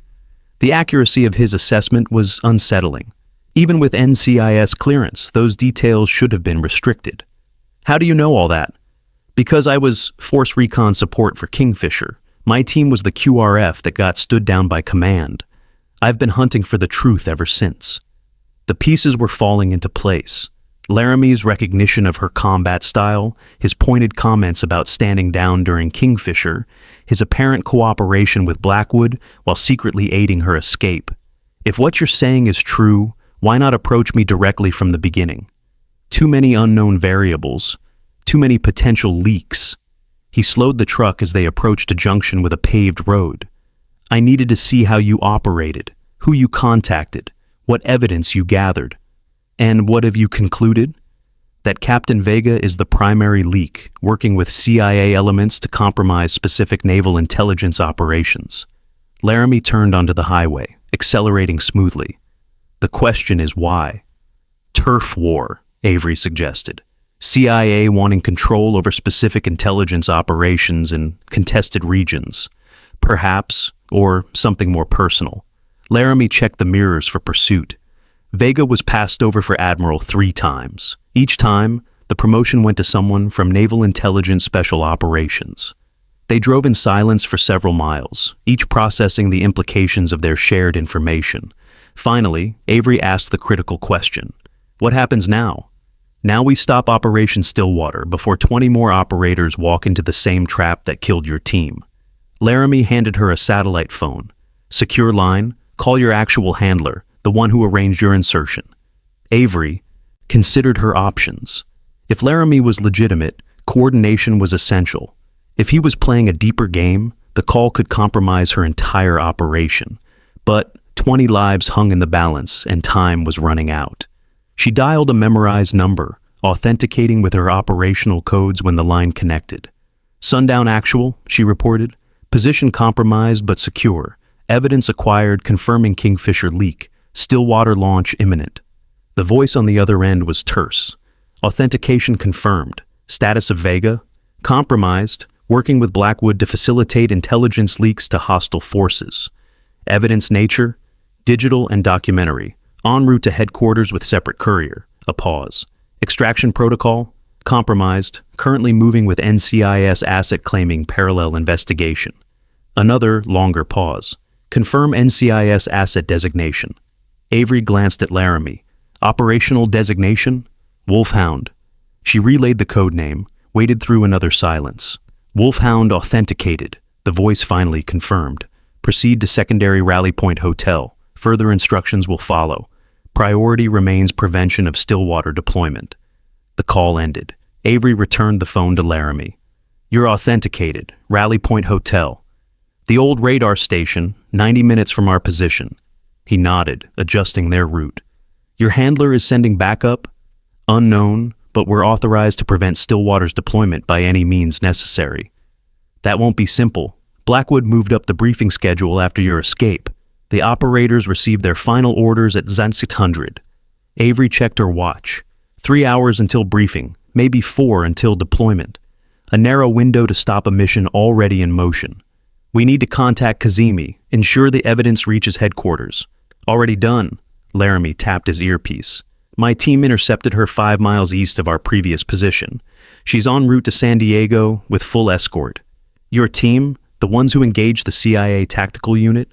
The accuracy of his assessment was unsettling. Even with NCIS clearance, those details should have been restricted. "How do you know all that?" "Because I was Force Recon support for Kingfisher. My team was the QRF that got stood down by command. I've been hunting for the truth ever since." The pieces were falling into place. Laramie's recognition of her combat style, his pointed comments about standing down during Kingfisher, his apparent cooperation with Blackwood while secretly aiding her escape. "If what you're saying is true, why not approach me directly from the beginning? Too many unknown variables, too many potential leaks." He slowed the truck as they approached a junction with a paved road. "I needed to see how you operated, who you contacted, what evidence you gathered. And what have you concluded?" "That Captain Vega is the primary leak, working with CIA elements to compromise specific naval intelligence operations." Laramie turned onto the highway, accelerating smoothly. "The question is why?" "Turf war," Avery suggested. "CIA wanting control over specific intelligence operations in contested regions. Perhaps, or something more personal." Laramie checked the mirrors for pursuit. Vega was passed over for Admiral 3 times. Each time, the promotion went to someone from Naval Intelligence Special Operations. They drove in silence for several miles, each processing the implications of their shared information. Finally, Avery asked the critical question. "What happens now?" "Now we stop Operation Stillwater before 20 more operators walk into the same trap that killed your team." Laramie handed her a satellite phone. "Secure line, call your actual handler, the one who arranged your insertion." Avery considered her options. If Laramie was legitimate, coordination was essential. If he was playing a deeper game, the call could compromise her entire operation. But 20 lives hung in the balance and time was running out. She dialed a memorized number, authenticating with her operational codes when the line connected. "Sundown actual," she reported. "Position compromised but secure. Evidence acquired confirming Kingfisher leak. Stillwater launch imminent." The voice on the other end was terse. "Authentication confirmed. Status of Vega? Compromised, working with Blackwood to facilitate intelligence leaks to hostile forces. Evidence nature? Digital and documentary. En route to headquarters with separate courier." A pause. "Extraction protocol? Compromised, currently moving with NCIS asset claiming parallel investigation." Another longer pause. Confirm NCIS asset designation. Avery glanced at Laramie. Operational designation? Wolfhound. She relayed the code name, waited through another silence. Wolfhound authenticated. The voice finally confirmed. Proceed to secondary Rally Point Hotel. Further instructions will follow. Priority remains prevention of Stillwater deployment. The call ended. Avery returned the phone to Laramie. You're authenticated. Rally Point Hotel. The old radar station, 90 minutes from our position. He nodded, adjusting their route. Your handler is sending backup? Unknown, but we're authorized to prevent Stillwater's deployment by any means necessary. That won't be simple. Blackwood moved up the briefing schedule after your escape. The operators received their final orders at 600. Avery checked her watch. 3 hours until briefing, maybe 4 until deployment. A narrow window to stop a mission already in motion. We need to contact Kazemi, ensure the evidence reaches headquarters. Already done. Laramie tapped his earpiece. My team intercepted her 5 miles east of our previous position. She's en route to San Diego with full escort. Your team, the ones who engaged the CIA tactical unit?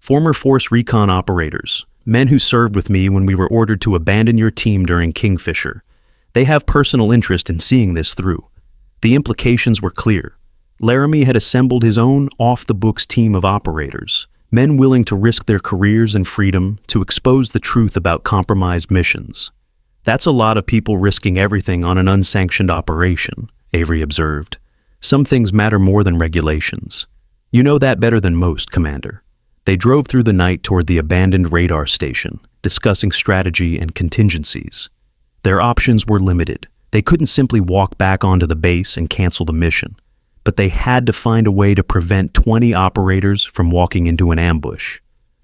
Former Force Recon operators, men who served with me when we were ordered to abandon your team during Kingfisher. They have personal interest in seeing this through. The implications were clear. Laramie had assembled his own off-the-books team of operators, men willing to risk their careers and freedom to expose the truth about compromised missions. That's a lot of people risking everything on an unsanctioned operation, Avery observed. Some things matter more than regulations. You know that better than most, Commander. They drove through the night toward the abandoned radar station, discussing strategy and contingencies. Their options were limited. They couldn't simply walk back onto the base and cancel the mission. But they had to find a way to prevent 20 operators from walking into an ambush.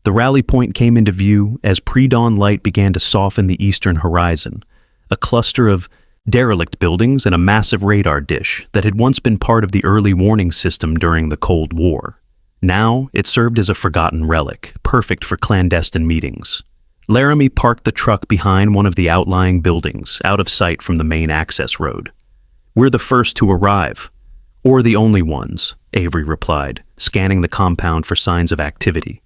The rally point came into view as pre-dawn light began to soften the eastern horizon, a cluster of derelict buildings and a massive radar dish that had once been part of the early warning system during the Cold War. Now, it served as a forgotten relic, perfect for clandestine meetings. Laramie parked the truck behind one of the outlying buildings, out of sight from the main access road. We're the first to arrive. Or the only ones, Avery replied, scanning the compound for signs of activity.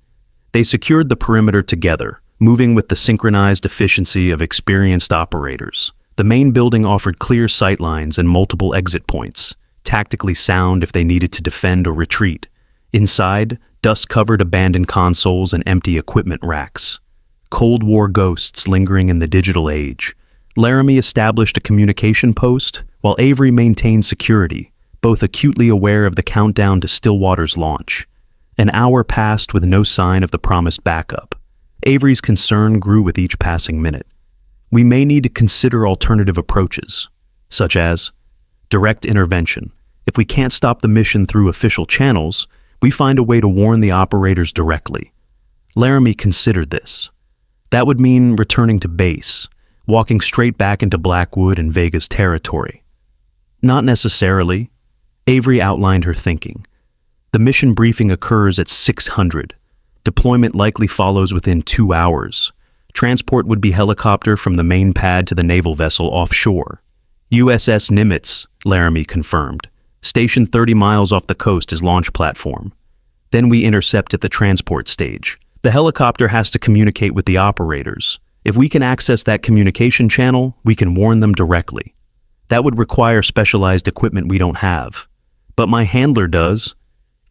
They secured the perimeter together, moving with the synchronized efficiency of experienced operators. The main building offered clear sightlines and multiple exit points, tactically sound if they needed to defend or retreat. Inside, dust-covered abandoned consoles and empty equipment racks. Cold War ghosts lingering in the digital age. Laramie established a communication post, while Avery maintained security, both acutely aware of the countdown to Stillwater's launch. An hour passed with no sign of the promised backup. Avery's concern grew with each passing minute. We may need to consider alternative approaches, such as direct intervention. If we can't stop the mission through official channels, we find a way to warn the operators directly. Laramie considered this. That would mean returning to base, walking straight back into Blackwood and Vega's territory. Not necessarily. Avery outlined her thinking. The mission briefing occurs at 600. Deployment likely follows within 2 hours. Transport would be helicopter from the main pad to the naval vessel offshore. USS Nimitz, Laramie confirmed. Stationed 30 miles off the coast as launch platform. Then we intercept at the transport stage. The helicopter has to communicate with the operators. If we can access that communication channel, we can warn them directly. That would require specialized equipment we don't have. But my handler does.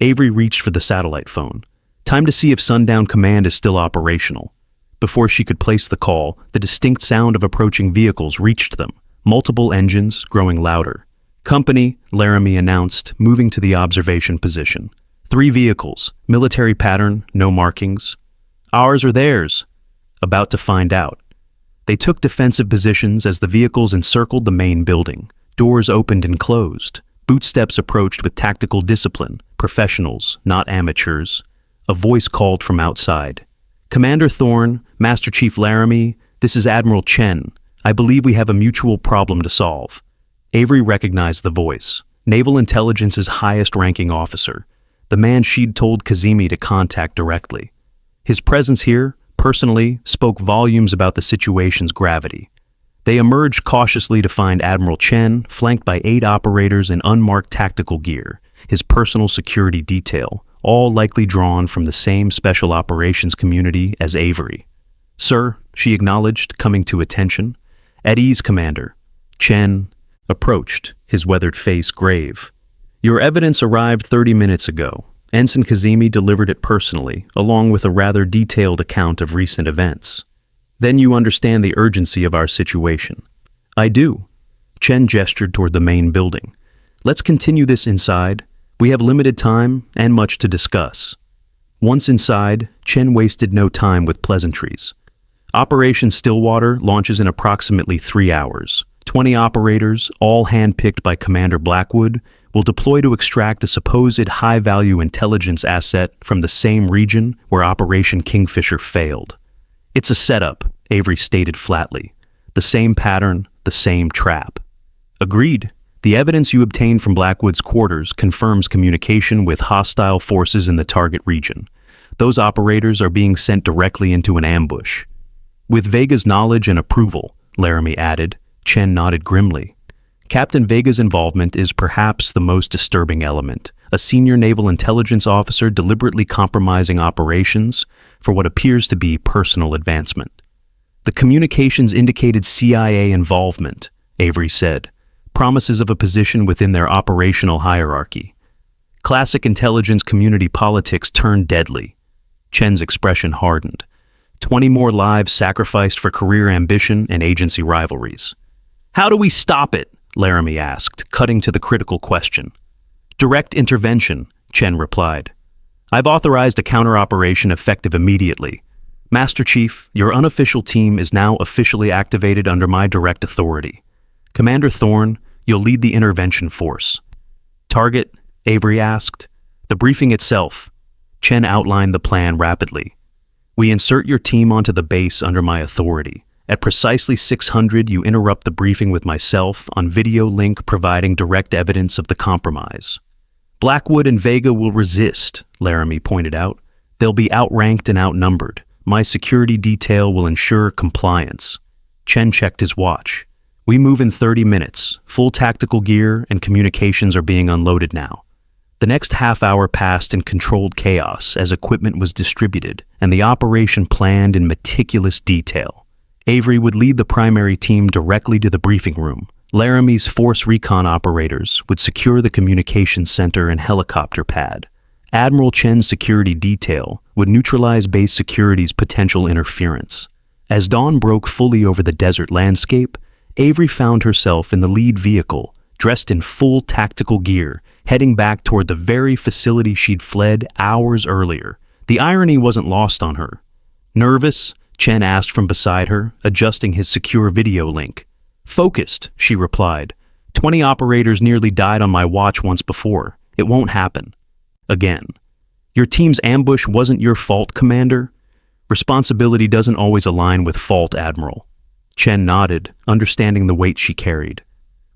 Avery reached for the satellite phone. Time to see if Sundown Command is still operational. Before she could place the call, the distinct sound of approaching vehicles reached them, multiple engines growing louder. Company, Laramie announced, moving to the observation position. 3 vehicles, military pattern, no markings. Ours or theirs? About to find out. They took defensive positions as the vehicles encircled the main building. Doors opened and closed. Bootsteps approached with tactical discipline, professionals, not amateurs. A voice called from outside. Commander Thorne, Master Chief Laramie, this is Admiral Chen. I believe we have a mutual problem to solve. Avery recognized the voice. Naval Intelligence's highest-ranking officer. The man she'd told Kazemi to contact directly. His presence here, personally, spoke volumes about the situation's gravity. They emerged cautiously to find Admiral Chen, flanked by 8 operators in unmarked tactical gear, his personal security detail, all likely drawn from the same special operations community as Avery. "Sir," she acknowledged, coming to attention. "At ease, Commander." Chen approached, his weathered face grave. "Your evidence arrived 30 minutes ago. Ensign Kazemi delivered it personally, along with a rather detailed account of recent events. Then you understand the urgency of our situation." "I do." Chen gestured toward the main building. "Let's continue this inside. We have limited time and much to discuss." Once inside, Chen wasted no time with pleasantries. "Operation Stillwater launches in approximately 3 hours. 20 operators, all handpicked by Commander Blackwood, will deploy to extract a supposed high-value intelligence asset from the same region where Operation Kingfisher failed." "It's a setup," Avery stated flatly. "The same pattern, the same trap." "Agreed. The evidence you obtained from Blackwood's quarters confirms communication with hostile forces in the target region. Those operators are being sent directly into an ambush." "With Vega's knowledge and approval," Laramie added. Chen nodded grimly. "Captain Vega's involvement is perhaps the most disturbing element, a senior naval intelligence officer deliberately compromising operations for what appears to be personal advancement." "The communications indicated CIA involvement," Avery said. "Promises of a position within their operational hierarchy." Classic intelligence community politics turned deadly. Chen's expression hardened. 20 more lives sacrificed for career ambition and agency rivalries. "How do we stop it?" Laramie asked, cutting to the critical question. "Direct intervention," Chen replied. "I've authorized a counter-operation effective immediately. Master Chief, your unofficial team is now officially activated under my direct authority. Commander Thorne, you'll lead the intervention force." "Target?" Avery asked. "The briefing itself." Chen outlined the plan rapidly. "We insert your team onto the base under my authority. At precisely 600, you interrupt the briefing with myself on video link providing direct evidence of the compromise." "Blackwood and Vega will resist," Laramie pointed out. "They'll be outranked and outnumbered. My security detail will ensure compliance." Chen checked his watch. "We move in 30 minutes. Full tactical gear and communications are being unloaded now." The next half hour passed in controlled chaos as equipment was distributed and the operation planned in meticulous detail. Avery would lead the primary team directly to the briefing room. Laramie's Force Recon operators would secure the communications center and helicopter pad. Admiral Chen's security detail would neutralize base security's potential interference. As dawn broke fully over the desert landscape, Avery found herself in the lead vehicle, dressed in full tactical gear, heading back toward the very facility she'd fled hours earlier. The irony wasn't lost on her. "Nervous?" Chen asked from beside her, adjusting his secure video link. "Focused," she replied. 20 operators nearly died on my watch once before. It won't happen." Again. "Your team's ambush wasn't your fault, Commander?" "Responsibility doesn't always align with fault, Admiral." Chen nodded, understanding the weight she carried.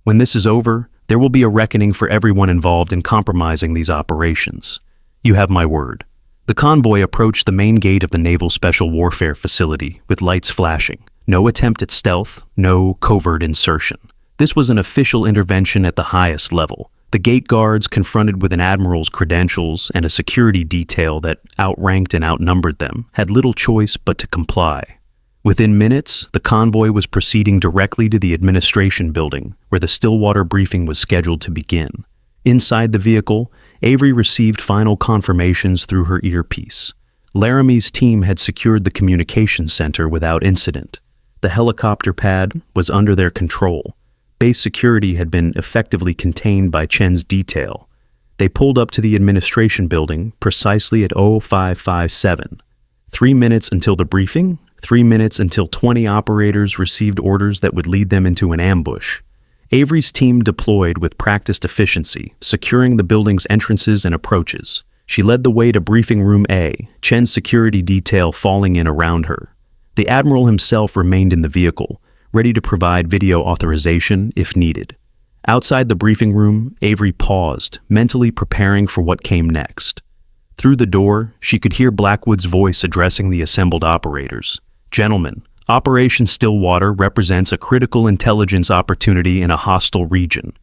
"When this is over, there will be a reckoning for everyone involved in compromising these operations. You have my word." The convoy approached the main gate of the Naval Special Warfare Facility with lights flashing. No attempt at stealth, no covert insertion. This was an official intervention at the highest level. The gate guards, confronted with an admiral's credentials and a security detail that outranked and outnumbered them, had little choice but to comply. Within minutes, the convoy was proceeding directly to the administration building, where the Stillwater briefing was scheduled to begin. Inside the vehicle, Avery received final confirmations through her earpiece. Laramie's team had secured the communications center without incident. The helicopter pad was under their control. Base security had been effectively contained by Chen's detail. They pulled up to the administration building precisely at 0557. 3 minutes until the briefing, 3 minutes until 20 operators received orders that would lead them into an ambush. Avery's team deployed with practiced efficiency, securing the building's entrances and approaches. She led the way to briefing room A, Chen's security detail falling in around her. The Admiral himself remained in the vehicle, ready to provide video authorization if needed. Outside the briefing room, Avery paused, mentally preparing for what came next. Through the door, she could hear Blackwood's voice addressing the assembled operators. "Gentlemen, Operation Stillwater represents a critical intelligence opportunity in a hostile region.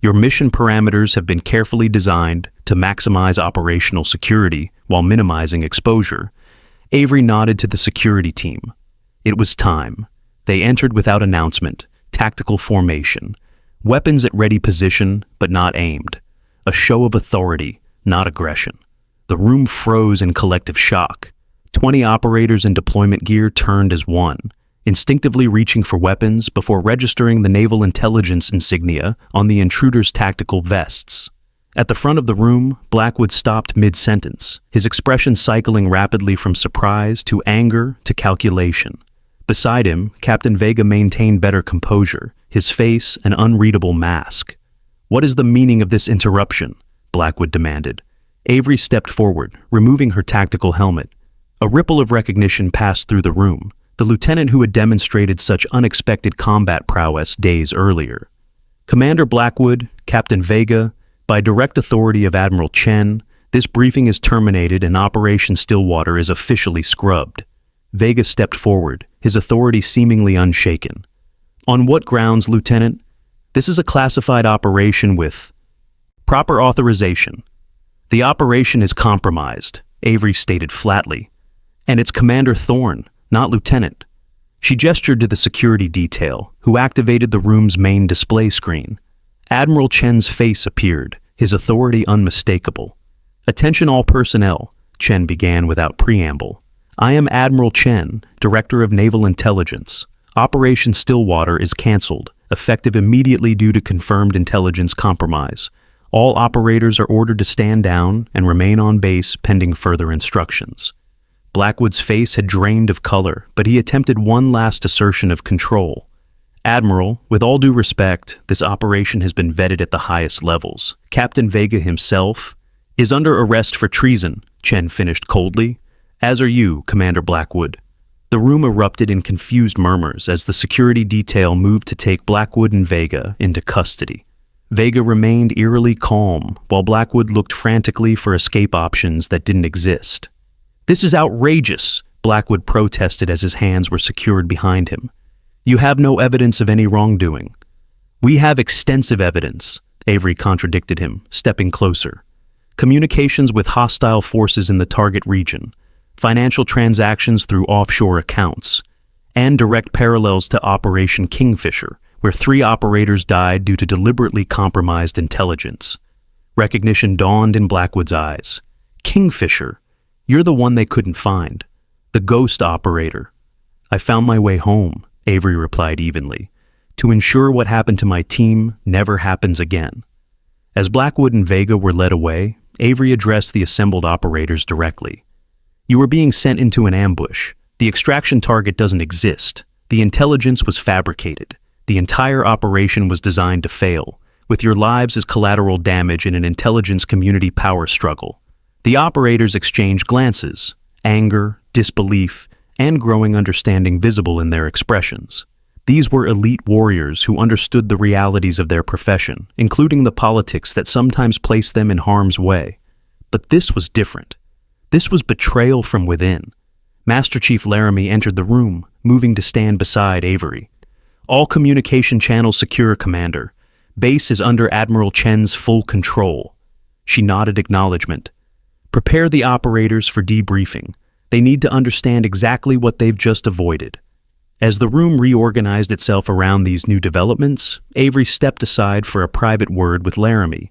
Your mission parameters have been carefully designed to maximize operational security while minimizing exposure. Avery nodded to the security team. It was time. They entered without announcement, tactical formation, weapons at ready position but not aimed, a show of authority, not aggression. The room froze in collective shock. 20 operators in deployment gear turned as one, instinctively reaching for weapons before registering the naval intelligence insignia on the intruders' tactical vests. At the front of the room, Blackwood stopped mid-sentence, his expression cycling rapidly from surprise to anger to calculation. Beside him, Captain Vega maintained better composure, his face an unreadable mask. "What is the meaning of this interruption?" Blackwood demanded. Avery stepped forward, removing her tactical helmet. A ripple of recognition passed through the room, the lieutenant who had demonstrated such unexpected combat prowess days earlier. "Commander Blackwood, Captain Vega, by direct authority of Admiral Chen, this briefing is terminated and Operation Stillwater is officially scrubbed." Vega stepped forward, his authority seemingly unshaken. "On what grounds, Lieutenant? This is a classified operation with proper authorization. The operation is compromised," Avery stated flatly. "And it's Commander Thorne, not Lieutenant." She gestured to the security detail, who activated the room's main display screen. Admiral Chen's face appeared, his authority unmistakable. "Attention all personnel," Chen began without preamble. "I am Admiral Chen, Director of Naval Intelligence. Operation Stillwater is cancelled, effective immediately due to confirmed intelligence compromise. All operators are ordered to stand down and remain on base pending further instructions." Blackwood's face had drained of color, but he attempted one last assertion of control. "Admiral, with all due respect, this operation has been vetted at the highest levels. Captain Vega himself is under arrest for treason," Chen finished coldly. "As are you, Commander Blackwood." The room erupted in confused murmurs as the security detail moved to take Blackwood and Vega into custody. Vega remained eerily calm, while Blackwood looked frantically for escape options that didn't exist. "This is outrageous," Blackwood protested as his hands were secured behind him. "You have no evidence of any wrongdoing." "We have extensive evidence," Avery contradicted him, stepping closer. "Communications with hostile forces in the target region, financial transactions through offshore accounts, and direct parallels to Operation Kingfisher, where 3 operators died due to deliberately compromised intelligence." Recognition dawned in Blackwood's eyes. "Kingfisher? You're the one they couldn't find. The ghost operator." "I found my way home," Avery replied evenly, "to ensure what happened to my team never happens again." As Blackwood and Vega were led away, Avery addressed the assembled operators directly. "You were being sent into an ambush. The extraction target doesn't exist. The intelligence was fabricated. The entire operation was designed to fail, with your lives as collateral damage in an intelligence community power struggle." The operators exchanged glances, anger, disbelief, and growing understanding visible in their expressions. These were elite warriors who understood the realities of their profession, including the politics that sometimes placed them in harm's way. But this was different. This was betrayal from within. Master Chief Laramie entered the room, moving to stand beside Avery. "All communication channels secure, Commander. Base is under Admiral Chen's full control." She nodded acknowledgement. "Prepare the operators for debriefing. They need to understand exactly what they've just avoided." As the room reorganized itself around these new developments, Avery stepped aside for a private word with Laramie.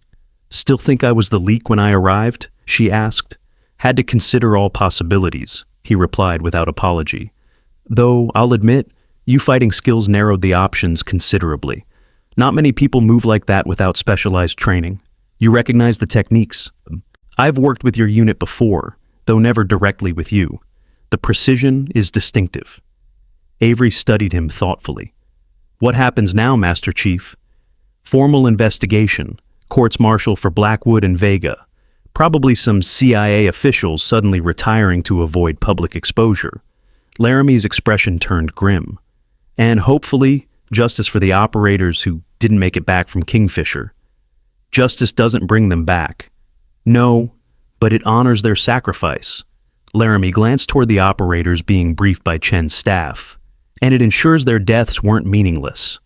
"Still think I was the leak when I arrived?" she asked. "Had to consider all possibilities," he replied without apology. "Though, I'll admit, you fighting skills narrowed the options considerably. Not many people move like that without specialized training. You recognize the techniques. I've worked with your unit before, though never directly with you. The precision is distinctive." Avery studied him thoughtfully. "What happens now, Master Chief?" "Formal investigation, courts-martial for Blackwood and Vega. Probably some CIA officials suddenly retiring to avoid public exposure." Laramie's expression turned grim. "And hopefully, justice for the operators who didn't make it back from Kingfisher." "Justice doesn't bring them back." "No, but it honors their sacrifice." Laramie glanced toward the operators being briefed by Chen's staff. "And it ensures their deaths weren't meaningless."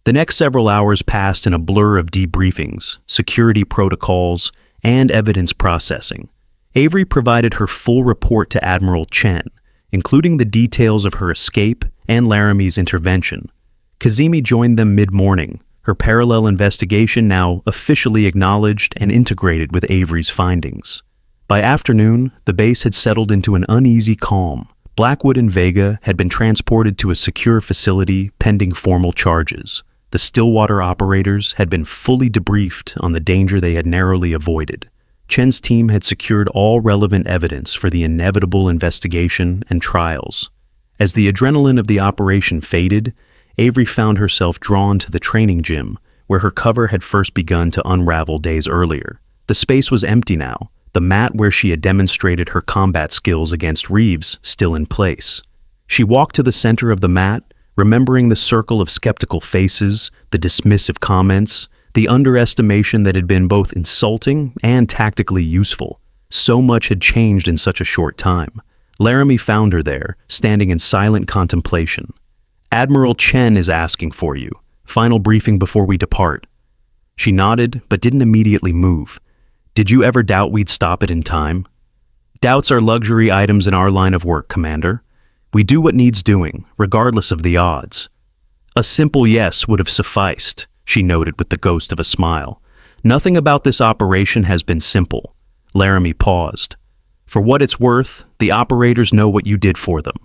The next several hours passed in a blur of debriefings, security protocols, and evidence processing. Avery provided her full report to Admiral Chen, including the details of her escape and Laramie's intervention. Kazemi joined them mid-morning, her parallel investigation now officially acknowledged and integrated with Avery's findings. By afternoon, the base had settled into an uneasy calm. Blackwood and Vega had been transported to a secure facility pending formal charges. The Stillwater operators had been fully debriefed on the danger they had narrowly avoided. Chen's team had secured all relevant evidence for the inevitable investigation and trials. As the adrenaline of the operation faded, Avery found herself drawn to the training gym, where her cover had first begun to unravel days earlier. The space was empty now, the mat where she had demonstrated her combat skills against Reeves still in place. She walked to the center of the mat, remembering the circle of skeptical faces, the dismissive comments, the underestimation that had been both insulting and tactically useful. So much had changed in such a short time. Laramie found her there, standing in silent contemplation. "Admiral Chen is asking for you. Final briefing before we depart." She nodded, but didn't immediately move. "Did you ever doubt we'd stop it in time?" "Doubts are luxury items in our line of work, Commander. We do what needs doing, regardless of the odds." "A simple yes would have sufficed," she noted with the ghost of a smile. "Nothing about this operation has been simple." Laramie paused. "For what it's worth, the operators know what you did for them.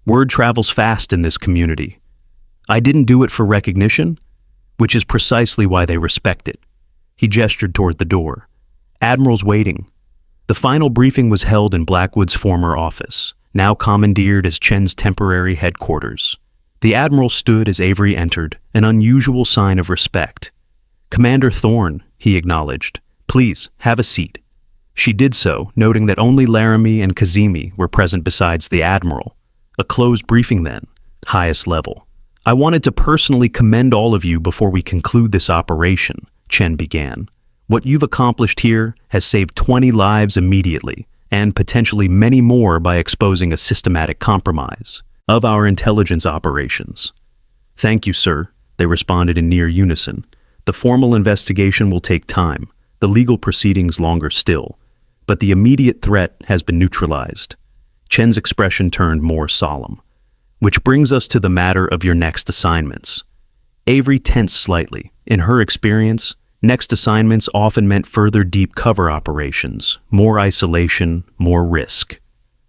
Word travels fast in this community. I didn't do it for recognition, which is precisely why they respect it." He gestured toward the door. "Admiral's waiting." The final briefing was held in Blackwood's former office, now commandeered as Chen's temporary headquarters. The Admiral stood as Avery entered, an unusual sign of respect. "Commander Thorne," he acknowledged. "Please, have a seat." She did so, noting that only Laramie and Kazemi were present besides the Admiral. A closed briefing then, highest level. "I wanted to personally commend all of you before we conclude this operation," Chen began. "What you've accomplished here has saved 20 lives immediately, and potentially many more by exposing a systematic compromise of our intelligence operations." "Thank you, sir," they responded in near unison. "The formal investigation will take time, the legal proceedings longer still, but the immediate threat has been neutralized." Chen's expression turned more solemn. "Which brings us to the matter of your next assignments." Avery tensed slightly. In her experience, next assignments often meant further deep cover operations, more isolation, more risk.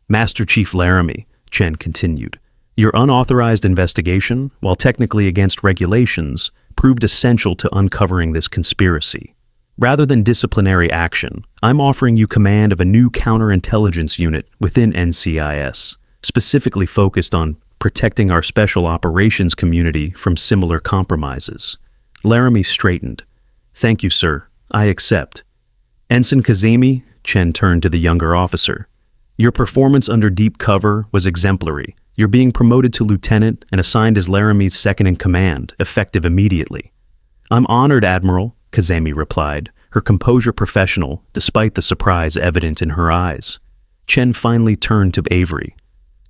"Master Chief Laramie," Chen continued, "your unauthorized investigation, while technically against regulations, proved essential to uncovering this conspiracy. Rather than disciplinary action, I'm offering you command of a new counterintelligence unit within NCIS, specifically focused on protecting our special operations community from similar compromises." Laramie straightened. "Thank you, sir. I accept." "Ensign Kazemi," Chen turned to the younger officer. "Your performance under deep cover was exemplary. You're being promoted to lieutenant and assigned as Laramie's second-in-command, effective immediately." "I'm honored, Admiral," Kazemi replied, her composure professional despite the surprise evident in her eyes. Chen finally turned to Avery.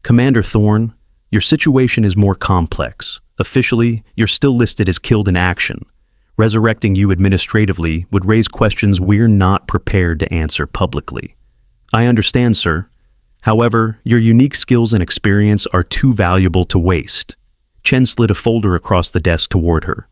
"Commander Thorne, your situation is more complex. Officially, you're still listed as killed in action. Resurrecting you administratively would raise questions we're not prepared to answer publicly." "I understand, sir. However, your unique skills and experience are too valuable to waste." Chen slid a folder across the desk toward her.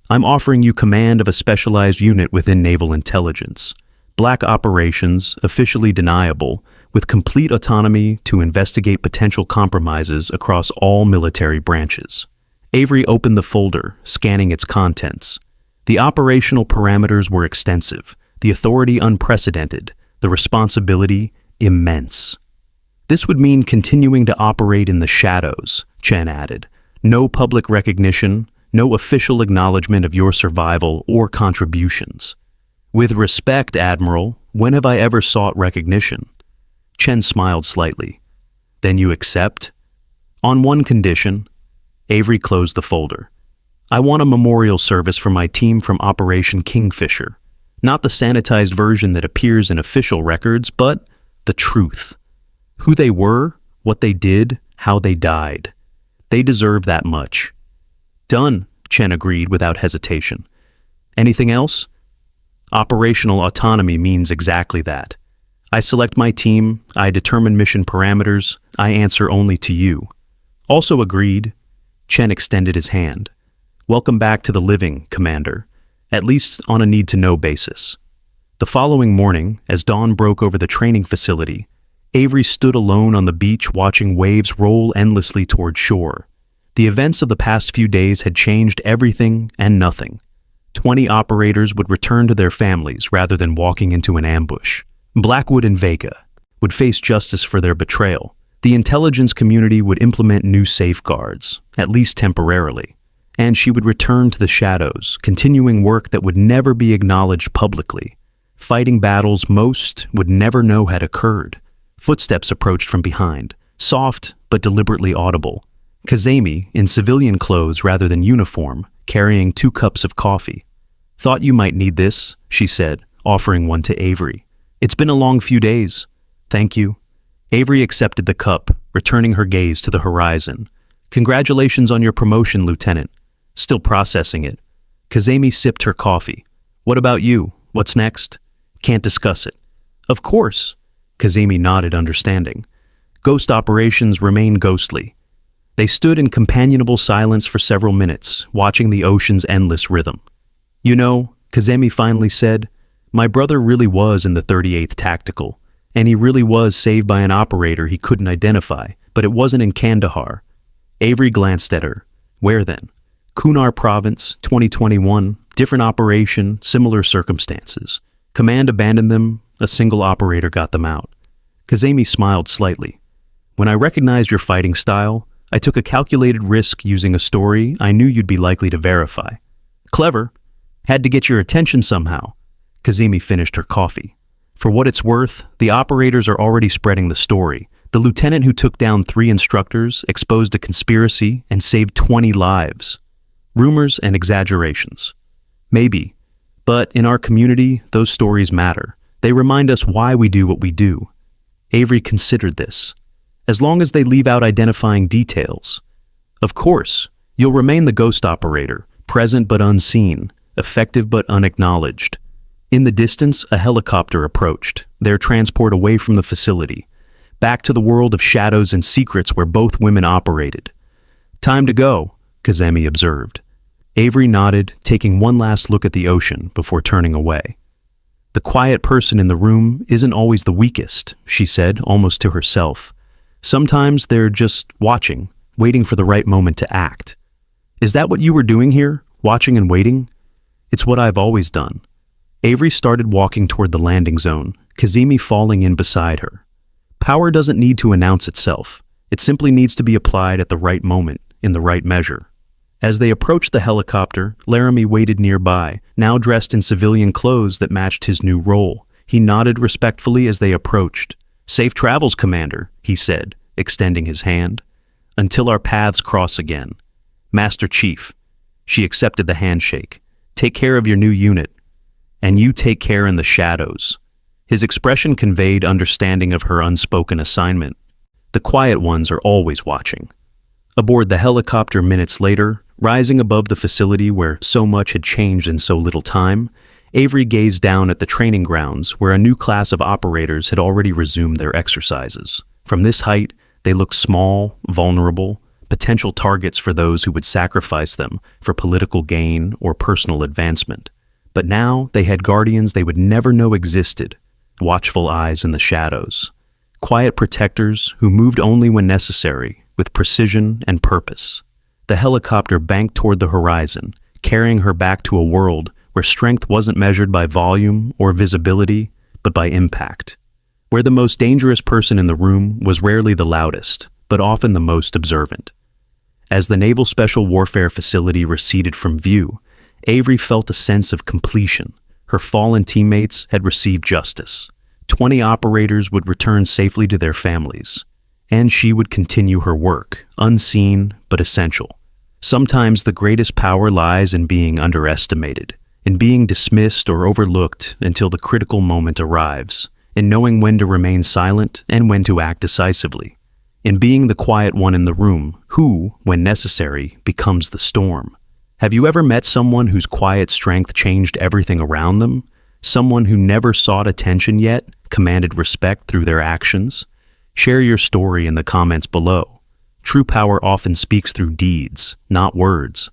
"I'm offering you command of a specialized unit within naval intelligence. Black operations, officially deniable, with complete autonomy to investigate potential compromises across all military branches." Avery opened the folder, scanning its contents. The operational parameters were extensive, the authority unprecedented, the responsibility immense. "This would mean continuing to operate in the shadows," Chen added. "No public recognition, no official acknowledgement of your survival or contributions." "With respect, Admiral, when have I ever sought recognition?" Chen smiled slightly. "Then you accept?" "On one condition." Avery closed the folder. "I want a memorial service for my team from Operation Kingfisher. Not the sanitized version that appears in official records, but the truth. Who they were, what they did, how they died. They deserve that much." "Done," Chen agreed without hesitation. "Anything else?" Operational autonomy means exactly that. I select my team, I determine mission parameters, I answer only to you. Also agreed. Chen extended his hand. Welcome back to the living, Commander, at least on a need-to-know basis. The following morning, as dawn broke over the training facility, Avery stood alone on the beach watching waves roll endlessly toward shore. The events of the past few days had changed everything and nothing. 20 operators would return to their families rather than walking into an ambush. Blackwood and Vega would face justice for their betrayal. The intelligence community would implement new safeguards, at least temporarily, and she would return to the shadows, continuing work that would never be acknowledged publicly, fighting battles most would never know had occurred. Footsteps approached from behind, soft but deliberately audible. Kazemi, in civilian clothes rather than uniform, carrying 2 cups of coffee. Thought you might need this, she said, offering one to Avery. It's been a long few days. Thank you. Avery accepted the cup, returning her gaze to the horizon. Congratulations on your promotion, Lieutenant. Still processing it. Kazemi sipped her coffee. What about you? What's next? Can't discuss it. Of course. Kazemi nodded, understanding. Ghost operations remain ghostly. They stood in companionable silence for several minutes, watching the ocean's endless rhythm. You know, Kazemi finally said, my brother really was in the 38th Tactical, and he really was saved by an operator he couldn't identify, but it wasn't in Kandahar. Avery glanced at her. Where then? Kunar Province, 2021, different operation, similar circumstances. Command abandoned them, a single operator got them out. Kazemi smiled slightly. When I recognized your fighting style, I took a calculated risk using a story I knew you'd be likely to verify. Clever. Had to get your attention somehow. Kazemi finished her coffee. For what it's worth, the operators are already spreading the story. The lieutenant who took down 3 instructors exposed a conspiracy and saved 20 lives. Rumors and exaggerations. Maybe. But in our community, those stories matter. They remind us why we do what we do. Avery considered this. As long as they leave out identifying details. Of course, you'll remain the ghost operator, present but unseen, effective but unacknowledged. In the distance, a helicopter approached, their transport away from the facility, back to the world of shadows and secrets where both women operated. Time to go, Kazemi observed. Avery nodded, taking one last look at the ocean before turning away. The quiet person in the room isn't always the weakest, she said, almost to herself. Sometimes they're just watching, waiting for the right moment to act. Is that what you were doing here, watching and waiting? It's what I've always done. Avery started walking toward the landing zone, Kazemi falling in beside her. Power doesn't need to announce itself. It simply needs to be applied at the right moment, in the right measure. As they approached the helicopter, Laramie waited nearby, now dressed in civilian clothes that matched his new role. He nodded respectfully as they approached. Safe travels, Commander, he said, extending his hand. Until our paths cross again. Master Chief. She accepted the handshake. Take care of your new unit. And you take care in the shadows. His expression conveyed understanding of her unspoken assignment. The quiet ones are always watching. Aboard the helicopter minutes later, rising above the facility where so much had changed in so little time, Avery gazed down at the training grounds where a new class of operators had already resumed their exercises. From this height, they looked small, vulnerable, potential targets for those who would sacrifice them for political gain or personal advancement. But now they had guardians they would never know existed, watchful eyes in the shadows, quiet protectors who moved only when necessary, with precision and purpose. The helicopter banked toward the horizon, carrying her back to a world where strength wasn't measured by volume or visibility, but by impact. Where the most dangerous person in the room was rarely the loudest, but often the most observant. As the Naval Special Warfare Facility receded from view, Avery felt a sense of completion. Her fallen teammates had received justice. 20 operators would return safely to their families, and she would continue her work, unseen but essential. Sometimes the greatest power lies in being underestimated, in being dismissed or overlooked until the critical moment arrives, in knowing when to remain silent and when to act decisively, in being the quiet one in the room who, when necessary, becomes the storm. Have you ever met someone whose quiet strength changed everything around them? Someone who never sought attention yet commanded respect through their actions? Share your story in the comments below. True power often speaks through deeds, not words.